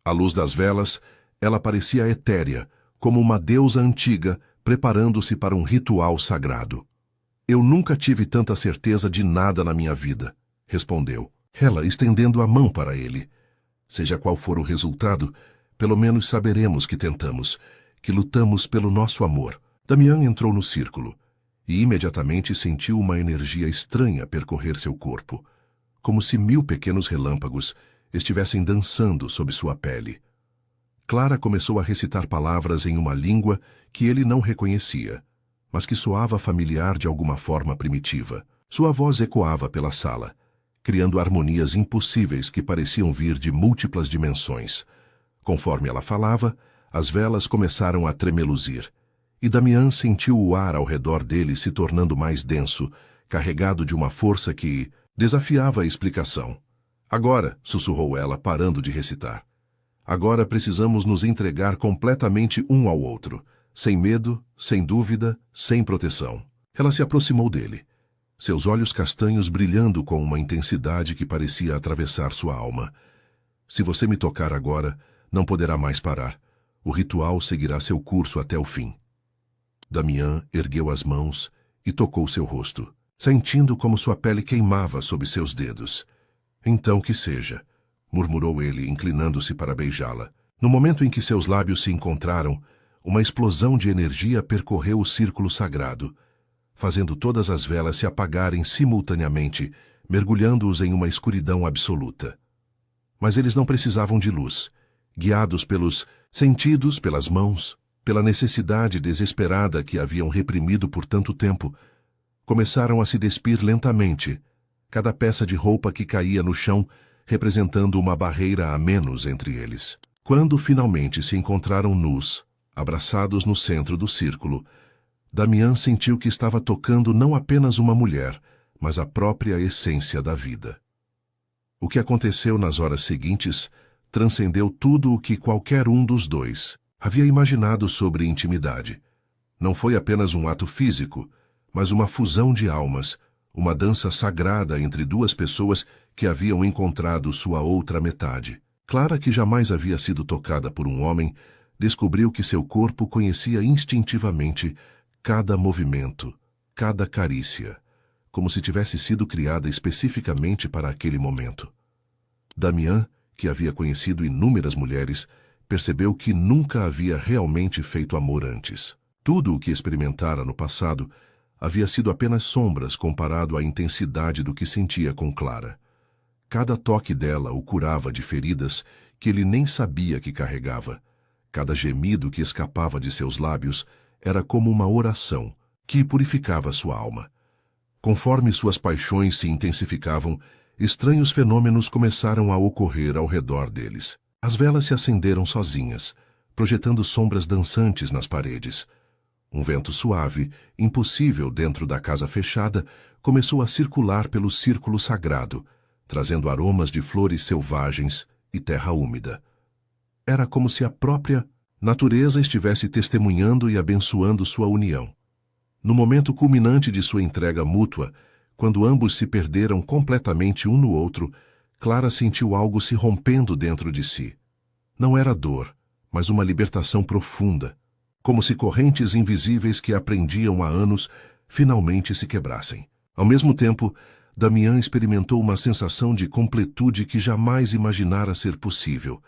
À luz das velas, ela parecia etérea, como uma deusa antiga, preparando-se para um ritual sagrado. "Eu nunca tive tanta certeza de nada na minha vida", respondeu, ela estendendo a mão para ele. "Seja qual for o resultado, pelo menos saberemos que tentamos, que lutamos pelo nosso amor." Damián entrou no círculo e imediatamente sentiu uma energia estranha percorrer seu corpo, como se 1000 pequenos relâmpagos estivessem dançando sob sua pele. Clara começou a recitar palavras em uma língua que ele não reconhecia, mas que soava familiar de alguma forma primitiva. Sua voz ecoava pela sala, criando harmonias impossíveis que pareciam vir de múltiplas dimensões. Conforme ela falava, as velas começaram a tremeluzir, e Damián sentiu o ar ao redor dele se tornando mais denso, carregado de uma força que desafiava a explicação. "Agora", sussurrou ela, parando de recitar, "agora precisamos nos entregar completamente um ao outro, sem medo, sem dúvida, sem proteção." Ela se aproximou dele, seus olhos castanhos brilhando com uma intensidade que parecia atravessar sua alma. "Se você me tocar agora, não poderá mais parar. O ritual seguirá seu curso até o fim." Damián ergueu as mãos e tocou seu rosto, sentindo como sua pele queimava sob seus dedos. "Então que seja", murmurou ele, inclinando-se para beijá-la. No momento em que seus lábios se encontraram, uma explosão de energia percorreu o círculo sagrado, fazendo todas as velas se apagarem simultaneamente, mergulhando-os em uma escuridão absoluta. Mas eles não precisavam de luz. Guiados pelos sentidos, pelas mãos, pela necessidade desesperada que haviam reprimido por tanto tempo, começaram a se despir lentamente, cada peça de roupa que caía no chão representando uma barreira a menos entre eles. Quando finalmente se encontraram nus, abraçados no centro do círculo, Damián sentiu que estava tocando não apenas uma mulher, mas a própria essência da vida. O que aconteceu nas horas seguintes transcendeu tudo o que qualquer um dos dois havia imaginado sobre intimidade. Não foi apenas um ato físico, mas uma fusão de almas, uma dança sagrada entre duas pessoas que haviam encontrado sua outra metade. Clara, que jamais havia sido tocada por um homem, descobriu que seu corpo conhecia instintivamente cada movimento, cada carícia, como se tivesse sido criada especificamente para aquele momento. Damián, que havia conhecido inúmeras mulheres, percebeu que nunca havia realmente feito amor antes. Tudo o que experimentara no passado havia sido apenas sombras comparado à intensidade do que sentia com Clara. Cada toque dela o curava de feridas que ele nem sabia que carregava. Cada gemido que escapava de seus lábios era como uma oração que purificava sua alma. Conforme suas paixões se intensificavam, estranhos fenômenos começaram a ocorrer ao redor deles. As velas se acenderam sozinhas, projetando sombras dançantes nas paredes. Um vento suave, impossível dentro da casa fechada, começou a circular pelo círculo sagrado, trazendo aromas de flores selvagens e terra úmida. Era como se a própria natureza estivesse testemunhando e abençoando sua união. No momento culminante de sua entrega mútua, quando ambos se perderam completamente um no outro, Clara sentiu algo se rompendo dentro de si. Não era dor, mas uma libertação profunda, como se correntes invisíveis que aprendiam há anos finalmente se quebrassem. Ao mesmo tempo, Damián experimentou uma sensação de completude que jamais imaginara ser possível,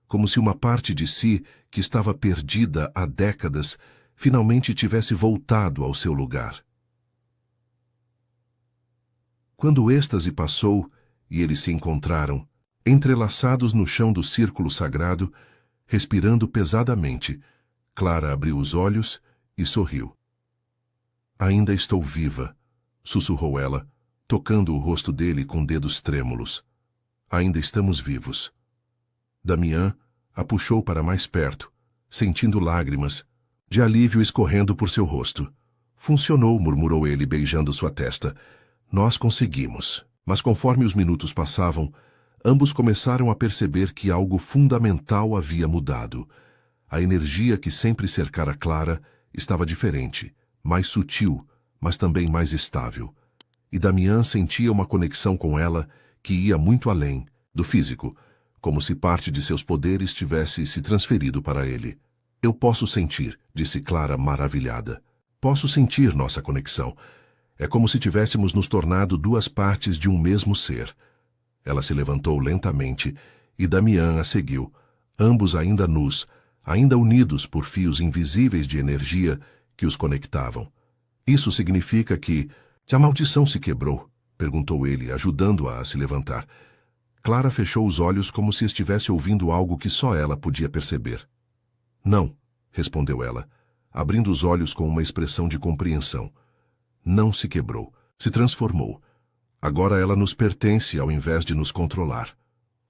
como se uma parte de si, que estava perdida há décadas, finalmente tivesse voltado ao seu lugar. Quando o êxtase passou e eles se encontraram, entrelaçados no chão do círculo sagrado, respirando pesadamente, Clara abriu os olhos e sorriu. "Ainda estou viva", sussurrou ela, tocando o rosto dele com dedos trêmulos. "Ainda estamos vivos." Damián a puxou para mais perto, sentindo lágrimas de alívio escorrendo por seu rosto. "Funcionou", murmurou ele, beijando sua testa. "Nós conseguimos." Mas conforme os minutos passavam, ambos começaram a perceber que algo fundamental havia mudado. A energia que sempre cercara Clara estava diferente, mais sutil, mas também mais estável. E Damián sentia uma conexão com ela que ia muito além do físico, como se parte de seus poderes tivesse se transferido para ele. "Eu posso sentir", disse Clara maravilhada. "Posso sentir nossa conexão. É como se tivéssemos nos tornado duas partes de um mesmo ser." Ela se levantou lentamente e Damián a seguiu, ambos ainda nus, ainda unidos por fios invisíveis de energia que os conectavam. "Isso significa que a maldição se quebrou?" perguntou ele, ajudando-a a se levantar. Clara fechou os olhos como se estivesse ouvindo algo que só ela podia perceber. "Não", respondeu ela, abrindo os olhos com uma expressão de compreensão. "Não se quebrou, se transformou. Agora ela nos pertence ao invés de nos controlar."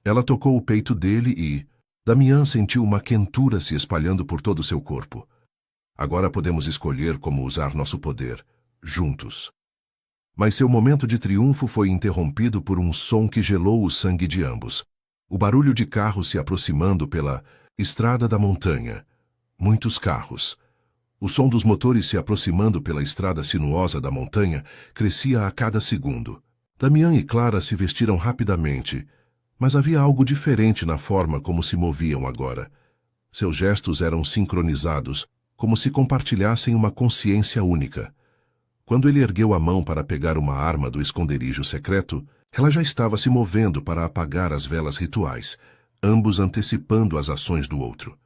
Ela tocou o peito dele e Damián sentiu uma quentura se espalhando por todo o seu corpo. "Agora podemos escolher como usar nosso poder, juntos." Mas seu momento de triunfo foi interrompido por um som que gelou o sangue de ambos. O barulho de carros se aproximando pela estrada da montanha. Muitos carros. O som dos motores se aproximando pela estrada sinuosa da montanha crescia a cada segundo. Damián e Clara se vestiram rapidamente, mas havia algo diferente na forma como se moviam agora. Seus gestos eram sincronizados, como se compartilhassem uma consciência única. Quando ele ergueu a mão para pegar uma arma do esconderijo secreto, ela já estava se movendo para apagar as velas rituais, ambos antecipando as ações do outro.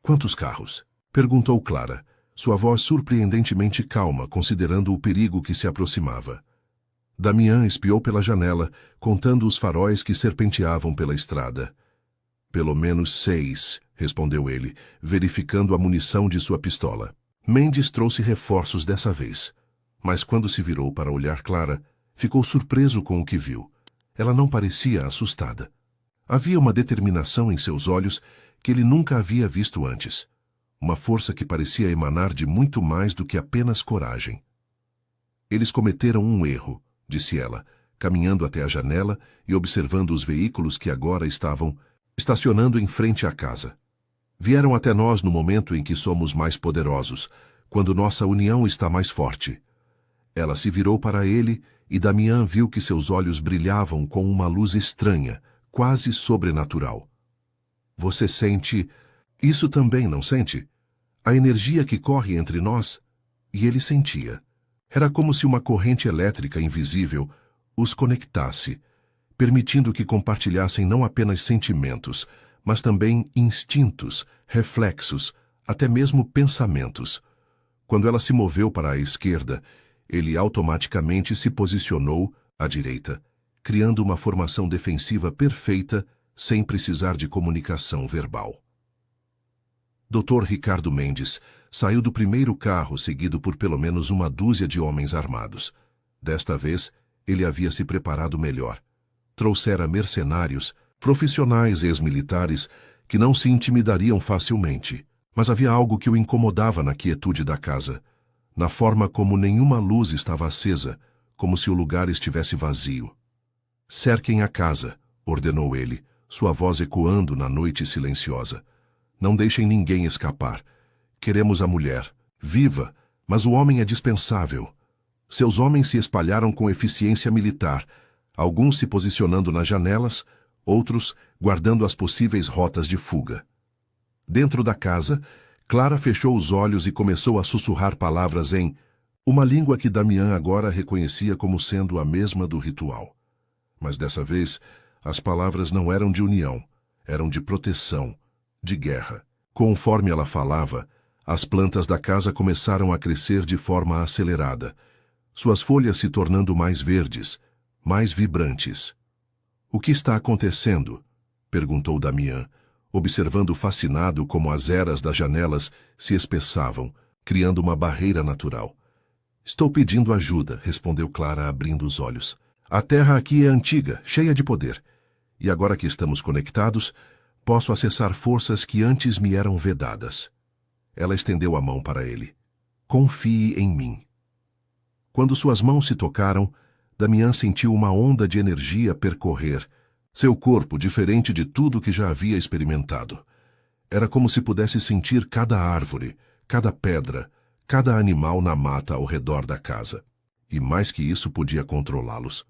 "Quantos carros?" perguntou Clara, sua voz surpreendentemente calma, considerando o perigo que se aproximava. Damián espiou pela janela, contando os faróis que serpenteavam pela estrada. "Pelo menos 6, respondeu ele, verificando a munição de sua pistola. Mendes trouxe reforços dessa vez. Mas quando se virou para olhar Clara, ficou surpreso com o que viu. Ela não parecia assustada. Havia uma determinação em seus olhos que ele nunca havia visto antes. Uma força que parecia emanar de muito mais do que apenas coragem. "Eles cometeram um erro", disse ela, caminhando até a janela e observando os veículos que agora estavam estacionando em frente à casa. "Vieram até nós no momento em que somos mais poderosos, quando nossa união está mais forte." Ela se virou para ele e Damián viu que seus olhos brilhavam com uma luz estranha, quase sobrenatural. "Você sente isso também, não sente? A energia que corre entre nós?" E ele sentia. Era como se uma corrente elétrica invisível os conectasse, permitindo que compartilhassem não apenas sentimentos, mas também instintos, reflexos, até mesmo pensamentos. Quando ela se moveu para a esquerda, ele automaticamente se posicionou à direita, criando uma formação defensiva perfeita sem precisar de comunicação verbal. Dr. Ricardo Mendes saiu do primeiro carro seguido por pelo menos uma dúzia de homens armados. Desta vez, ele havia se preparado melhor. Trouxera mercenários, profissionais ex-militares, que não se intimidariam facilmente. Mas havia algo que o incomodava na quietude da casa, na forma como nenhuma luz estava acesa, como se o lugar estivesse vazio. "Cerquem a casa", ordenou ele, sua voz ecoando na noite silenciosa. "Não deixem ninguém escapar. Queremos a mulher, viva, mas o homem é dispensável." Seus homens se espalharam com eficiência militar, alguns se posicionando nas janelas, outros guardando as possíveis rotas de fuga. Dentro da casa, Clara fechou os olhos e começou a sussurrar palavras em uma língua que Damián agora reconhecia como sendo a mesma do ritual. Mas dessa vez, as palavras não eram de união, eram de proteção, de guerra. Conforme ela falava, as plantas da casa começaram a crescer de forma acelerada, suas folhas se tornando mais verdes, mais vibrantes. "O que está acontecendo?" perguntou Damián, observando fascinado como as eras das janelas se espessavam, criando uma barreira natural. "Estou pedindo ajuda", respondeu Clara, abrindo os olhos. "A terra aqui é antiga, cheia de poder. E agora que estamos conectados, posso acessar forças que antes me eram vedadas." Ela estendeu a mão para ele. "Confie em mim." Quando suas mãos se tocaram, Damián sentiu uma onda de energia percorrer seu corpo, diferente de tudo que já havia experimentado. Era como se pudesse sentir cada árvore, cada pedra, cada animal na mata ao redor da casa. E mais que isso, podia controlá-los.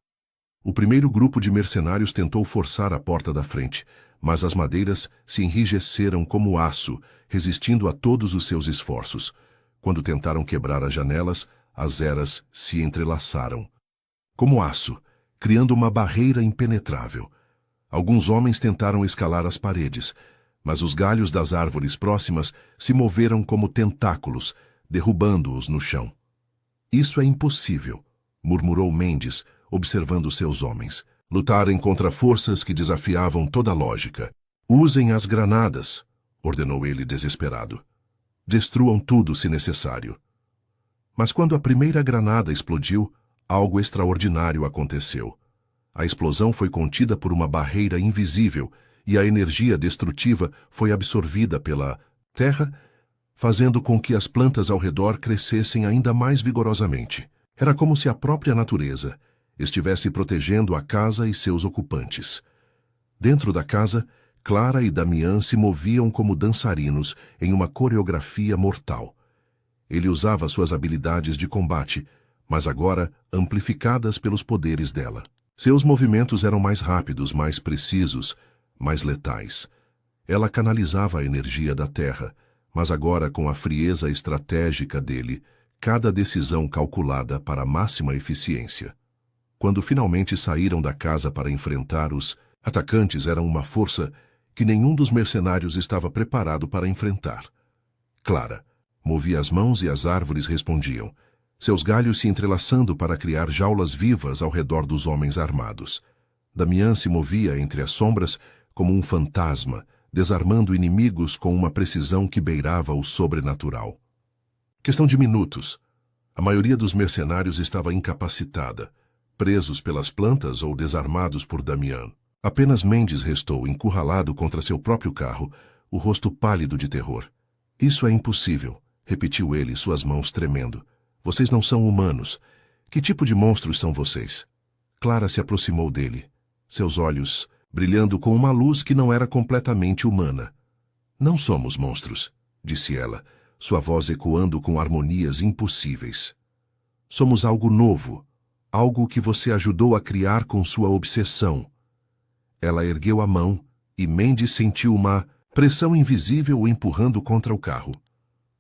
O primeiro grupo de mercenários tentou forçar a porta da frente, mas as madeiras se enrijeceram como aço, resistindo a todos os seus esforços. Quando tentaram quebrar as janelas, as eras se entrelaçaram. Como aço, criando uma barreira impenetrável. Alguns homens tentaram escalar as paredes, mas os galhos das árvores próximas se moveram como tentáculos, derrubando-os no chão. "Isso é impossível", murmurou Mendes, observando seus homens. "Lutarem contra forças que desafiavam toda lógica. Usem as granadas", ordenou ele desesperado. "Destruam tudo se necessário." Mas quando a primeira granada explodiu, algo extraordinário aconteceu. A explosão foi contida por uma barreira invisível e a energia destrutiva foi absorvida pela terra, fazendo com que as plantas ao redor crescessem ainda mais vigorosamente. Era como se a própria natureza estivesse protegendo a casa e seus ocupantes. Dentro da casa, Clara e Damián se moviam como dançarinos em uma coreografia mortal. Ele usava suas habilidades de combate, mas agora amplificadas pelos poderes dela. Seus movimentos eram mais rápidos, mais precisos, mais letais. Ela canalizava a energia da terra, mas agora com a frieza estratégica dele, cada decisão calculada para a máxima eficiência. Quando finalmente saíram da casa para enfrentar os atacantes, eram uma força que nenhum dos mercenários estava preparado para enfrentar. Clara movia as mãos e as árvores respondiam, seus galhos se entrelaçando para criar jaulas vivas ao redor dos homens armados. Damián se movia entre as sombras como um fantasma, desarmando inimigos com uma precisão que beirava o sobrenatural. Questão de minutos. A maioria dos mercenários estava incapacitada, presos pelas plantas ou desarmados por Damián. Apenas Mendes restou encurralado contra seu próprio carro, o rosto pálido de terror. "Isso é impossível", repetiu ele, suas mãos tremendo. "Vocês não são humanos. Que tipo de monstros são vocês?" Clara se aproximou dele, seus olhos brilhando com uma luz que não era completamente humana. "Não somos monstros", disse ela, sua voz ecoando com harmonias impossíveis. "Somos algo novo, algo que você ajudou a criar com sua obsessão." Ela ergueu a mão e Mendes sentiu uma pressão invisível o empurrando contra o carro.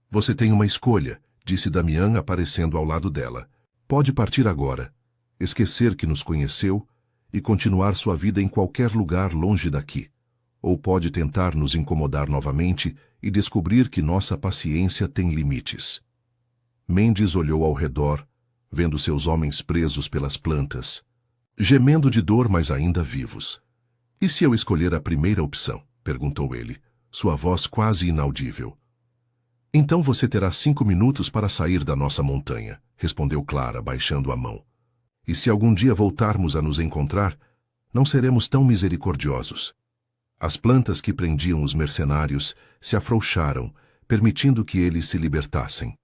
"Você tem uma escolha", disse Damián aparecendo ao lado dela. "Pode partir agora, esquecer que nos conheceu e continuar sua vida em qualquer lugar longe daqui. Ou pode tentar nos incomodar novamente e descobrir que nossa paciência tem limites." Mendes olhou ao redor, vendo seus homens presos pelas plantas, gemendo de dor, mas ainda vivos. "E se eu escolher a primeira opção?", perguntou ele, sua voz quase inaudível. "Então você terá 5 minutos para sair da nossa montanha", respondeu Clara, baixando a mão. "E se algum dia voltarmos a nos encontrar, não seremos tão misericordiosos." As plantas que prendiam os mercenários se afrouxaram, permitindo que eles se libertassem.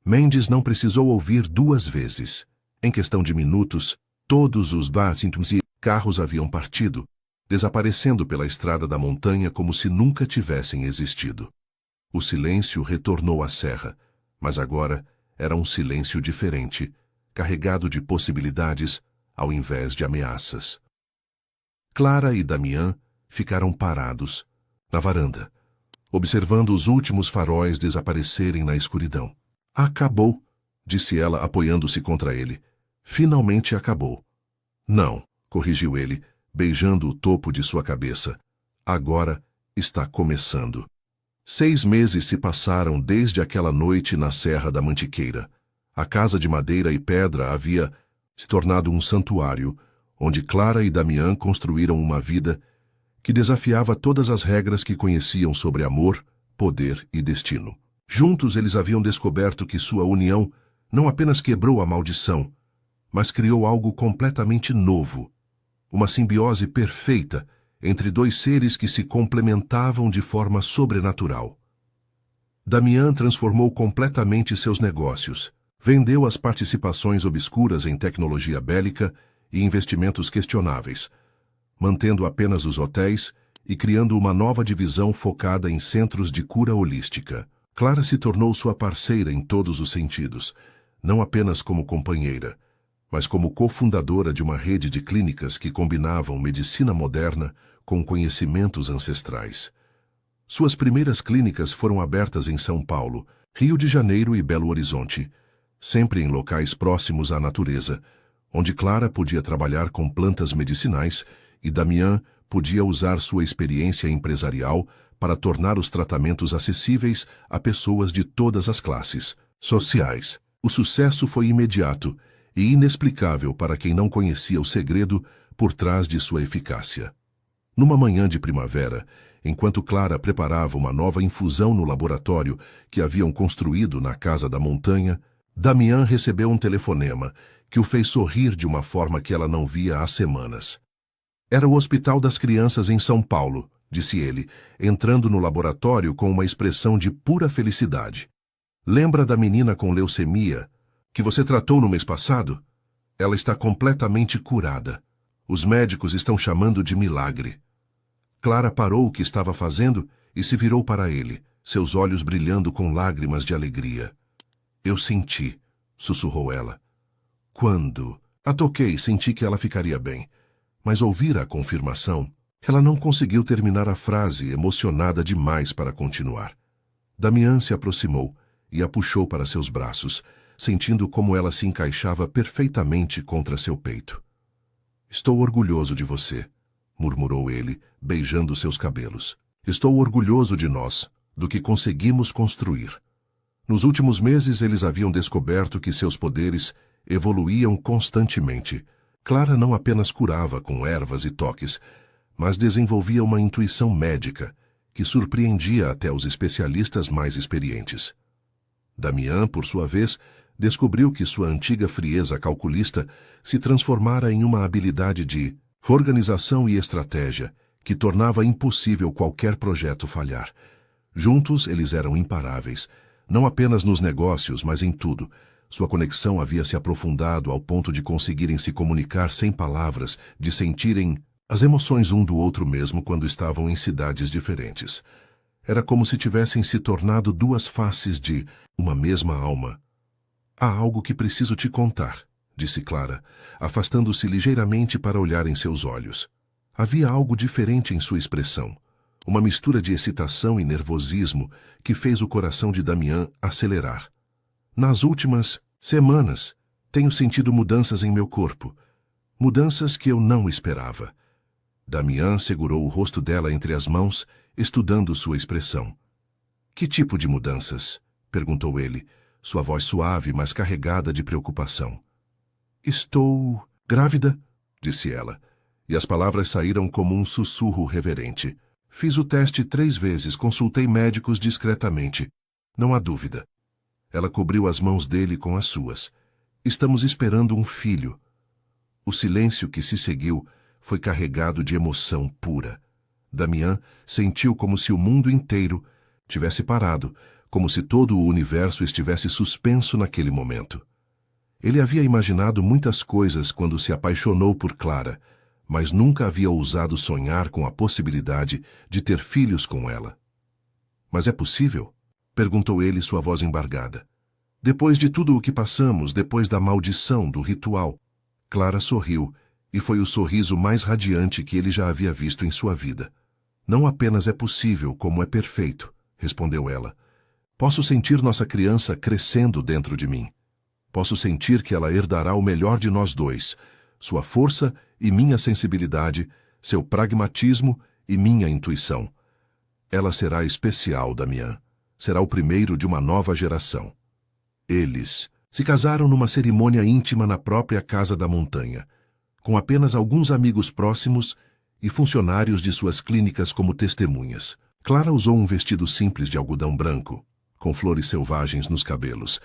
Mendes não precisou ouvir 2 vezes. Em questão de minutos, todos os básintons e carros haviam partido, desaparecendo pela estrada da montanha como se nunca tivessem existido. O silêncio retornou à serra, mas agora era um silêncio diferente, carregado de possibilidades ao invés de ameaças. Clara e Damián ficaram parados, na varanda, observando os últimos faróis desaparecerem na escuridão. Acabou, disse ela, apoiando-se contra ele. Finalmente acabou. Não, corrigiu ele, beijando o topo de sua cabeça. Agora está começando. 6 meses se passaram desde aquela noite na Serra da Mantiqueira. A casa de madeira e pedra havia se tornado um santuário, onde Clara e Damián construíram uma vida que desafiava todas as regras que conheciam sobre amor, poder e destino. Juntos eles haviam descoberto que sua união não apenas quebrou a maldição, mas criou algo completamente novo, uma simbiose perfeita entre 2 seres que se complementavam de forma sobrenatural. Damián transformou completamente seus negócios, vendeu as participações obscuras em tecnologia bélica e investimentos questionáveis, mantendo apenas os hotéis e criando uma nova divisão focada em centros de cura holística. Clara se tornou sua parceira em todos os sentidos, não apenas como companheira, mas como cofundadora de uma rede de clínicas que combinavam medicina moderna com conhecimentos ancestrais. Suas primeiras clínicas foram abertas em São Paulo, Rio de Janeiro e Belo Horizonte, sempre em locais próximos à natureza, onde Clara podia trabalhar com plantas medicinais e Damián podia usar sua experiência empresarial para tornar os tratamentos acessíveis a pessoas de todas as classes sociais. O sucesso foi imediato e inexplicável para quem não conhecia o segredo por trás de sua eficácia. Numa manhã de primavera, enquanto Clara preparava uma nova infusão no laboratório que haviam construído na Casa da Montanha, Damián recebeu um telefonema que o fez sorrir de uma forma que ela não via há semanas. Era o Hospital das Crianças em São Paulo, disse ele, entrando no laboratório com uma expressão de pura felicidade. Lembra da menina com leucemia que você tratou no mês passado? Ela está completamente curada. Os médicos estão chamando de milagre. Clara parou o que estava fazendo e se virou para ele, seus olhos brilhando com lágrimas de alegria. Eu senti, sussurrou ela. Quando a toquei, senti que ela ficaria bem, mas ouvir a confirmação, ela não conseguiu terminar a frase, emocionada demais para continuar. Damián se aproximou e a puxou para seus braços, sentindo como ela se encaixava perfeitamente contra seu peito. Estou orgulhoso de você, murmurou ele, beijando seus cabelos. Estou orgulhoso de nós, do que conseguimos construir. Nos últimos meses eles haviam descoberto que seus poderes evoluíam constantemente. Clara não apenas curava com ervas e toques, mas desenvolvia uma intuição médica que surpreendia até os especialistas mais experientes. Damián, por sua vez, descobriu que sua antiga frieza calculista se transformara em uma habilidade de organização e estratégia que tornava impossível qualquer projeto falhar. Juntos, eles eram imparáveis, não apenas nos negócios, mas em tudo. Sua conexão havia se aprofundado ao ponto de conseguirem se comunicar sem palavras, de sentirem as emoções um do outro mesmo quando estavam em cidades diferentes. Era como se tivessem se tornado 2 faces de uma mesma alma. Há algo que preciso te contar, disse Clara, afastando-se ligeiramente para olhar em seus olhos. Havia algo diferente em sua expressão, uma mistura de excitação e nervosismo que fez o coração de Damián acelerar. Nas últimas semanas, tenho sentido mudanças em meu corpo, mudanças que eu não esperava. Damián segurou o rosto dela entre as mãos, estudando sua expressão. Que tipo de mudanças? Perguntou ele, sua voz suave, mas carregada de preocupação. Estou grávida, disse ela, e as palavras saíram como um sussurro reverente. Fiz o teste 3 vezes, consultei médicos discretamente. Não há dúvida. Ela cobriu as mãos dele com as suas. Estamos esperando um filho. O silêncio que se seguiu foi carregado de emoção pura. Damián sentiu como se o mundo inteiro tivesse parado, como se todo o universo estivesse suspenso naquele momento. Ele havia imaginado muitas coisas quando se apaixonou por Clara, mas nunca havia ousado sonhar com a possibilidade de ter filhos com ela. Mas é possível? Perguntou ele, sua voz embargada. Depois de tudo o que passamos, depois da maldição do ritual. Clara sorriu, e foi o sorriso mais radiante que ele já havia visto em sua vida. Não apenas é possível, como é perfeito. respondeu ela. Posso sentir nossa criança crescendo dentro de mim. Posso sentir que ela herdará o melhor de nós dois, sua força e minha sensibilidade, seu pragmatismo e minha intuição. Ela será especial, Damian. Será o primeiro de uma nova geração. Eles se casaram numa cerimônia íntima na própria casa da montanha, com apenas alguns amigos próximos e funcionários de suas clínicas como testemunhas. Clara usou um vestido simples de algodão branco, com flores selvagens nos cabelos,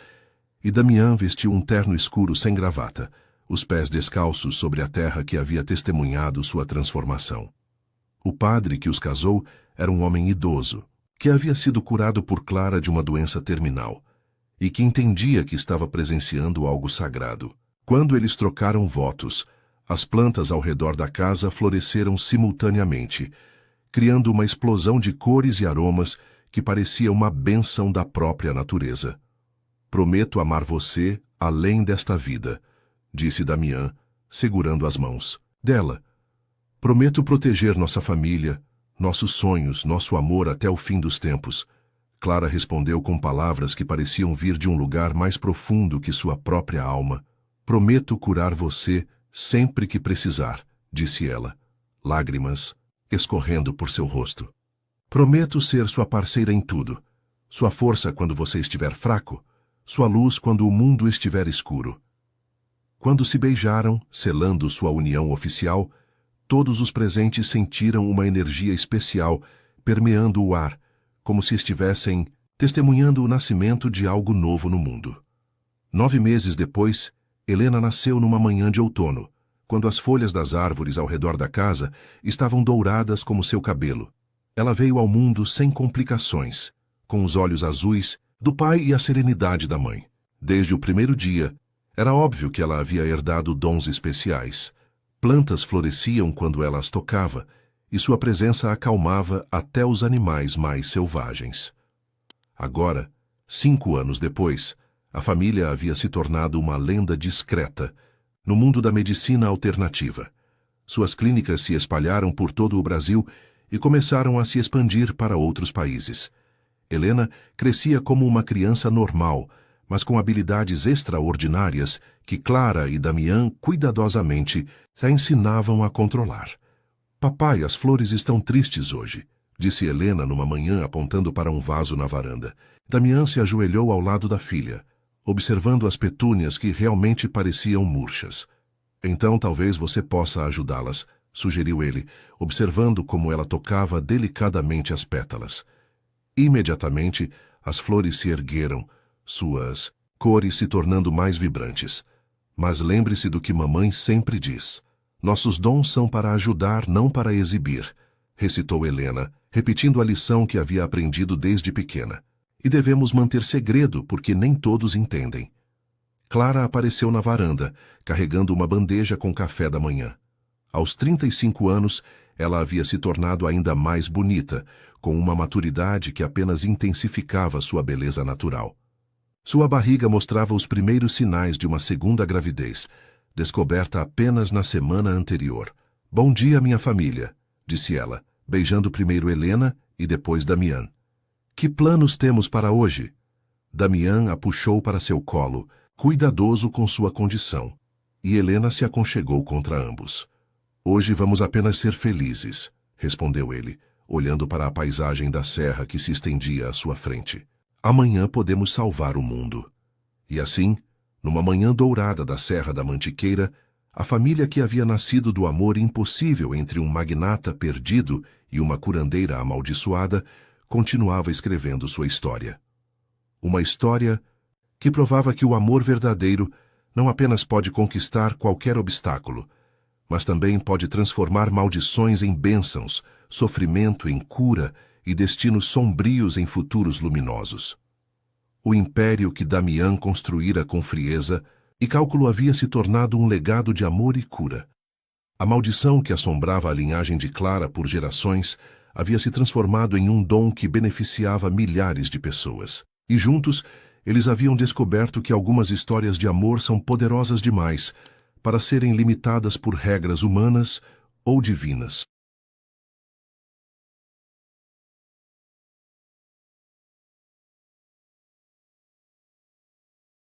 e Damian vestiu um terno escuro sem gravata, os pés descalços sobre a terra que havia testemunhado sua transformação. O padre que os casou era um homem idoso, que havia sido curado por Clara de uma doença terminal, e que entendia que estava presenciando algo sagrado. Quando eles trocaram votos, as plantas ao redor da casa floresceram simultaneamente, criando uma explosão de cores e aromas que parecia uma bênção da própria natureza. Prometo amar você além desta vida, disse Damian, segurando as mãos dela. Prometo proteger nossa família, nossos sonhos, nosso amor até o fim dos tempos. Clara respondeu com palavras que pareciam vir de um lugar mais profundo que sua própria alma. Prometo curar você sempre que precisar, disse ela, lágrimas escorrendo por seu rosto. Prometo ser sua parceira em tudo, sua força quando você estiver fraco, sua luz quando o mundo estiver escuro. Quando se beijaram, selando sua união oficial, todos os presentes sentiram uma energia especial permeando o ar, como se estivessem testemunhando o nascimento de algo novo no mundo. 9 meses depois, Helena nasceu numa manhã de outono, quando as folhas das árvores ao redor da casa estavam douradas como seu cabelo. Ela veio ao mundo sem complicações, com os olhos azuis do pai e a serenidade da mãe. Desde o primeiro dia, era óbvio que ela havia herdado dons especiais. Plantas floresciam quando ela as tocava, e sua presença acalmava até os animais mais selvagens. Agora, 5 anos depois, a família havia se tornado uma lenda discreta no mundo da medicina alternativa. Suas clínicas se espalharam por todo o Brasil e começaram a se expandir para outros países. Helena crescia como uma criança normal, mas com habilidades extraordinárias que Clara e Damian cuidadosamente a ensinavam a controlar. Papai, as flores estão tristes hoje, disse Helena numa manhã apontando para um vaso na varanda. Damian se ajoelhou ao lado da filha, observando as petúnias que realmente pareciam murchas. Então talvez você possa ajudá-las, sugeriu ele, observando como ela tocava delicadamente as pétalas. Imediatamente, as flores se ergueram, suas cores se tornando mais vibrantes. Mas lembre-se do que mamãe sempre diz. Nossos dons são para ajudar, não para exibir, recitou Helena, repetindo a lição que havia aprendido desde pequena. E devemos manter segredo, porque nem todos entendem. Clara apareceu na varanda, carregando uma bandeja com café da manhã. Aos 35 anos, ela havia se tornado ainda mais bonita, com uma maturidade que apenas intensificava sua beleza natural. Sua barriga mostrava os primeiros sinais de uma segunda gravidez, descoberta apenas na semana anterior. Bom dia, minha família, disse ela, beijando primeiro Helena e depois Damian. Que planos temos para hoje? Damian a puxou para seu colo, cuidadoso com sua condição, e Helena se aconchegou contra ambos. Hoje vamos apenas ser felizes, respondeu ele, olhando para a paisagem da serra que se estendia à sua frente. Amanhã podemos salvar o mundo. E assim, numa manhã dourada da Serra da Mantiqueira, a família que havia nascido do amor impossível entre um magnata perdido e uma curandeira amaldiçoada continuava escrevendo sua história. Uma história que provava que o amor verdadeiro não apenas pode conquistar qualquer obstáculo, mas também pode transformar maldições em bênçãos, sofrimento em cura e destinos sombrios em futuros luminosos. O império que Damian construíra com frieza e cálculo havia se tornado um legado de amor e cura. A maldição que assombrava a linhagem de Clara por gerações havia se transformado em um dom que beneficiava milhares de pessoas. E juntos, eles haviam descoberto que algumas histórias de amor são poderosas demais para serem limitadas por regras humanas ou divinas.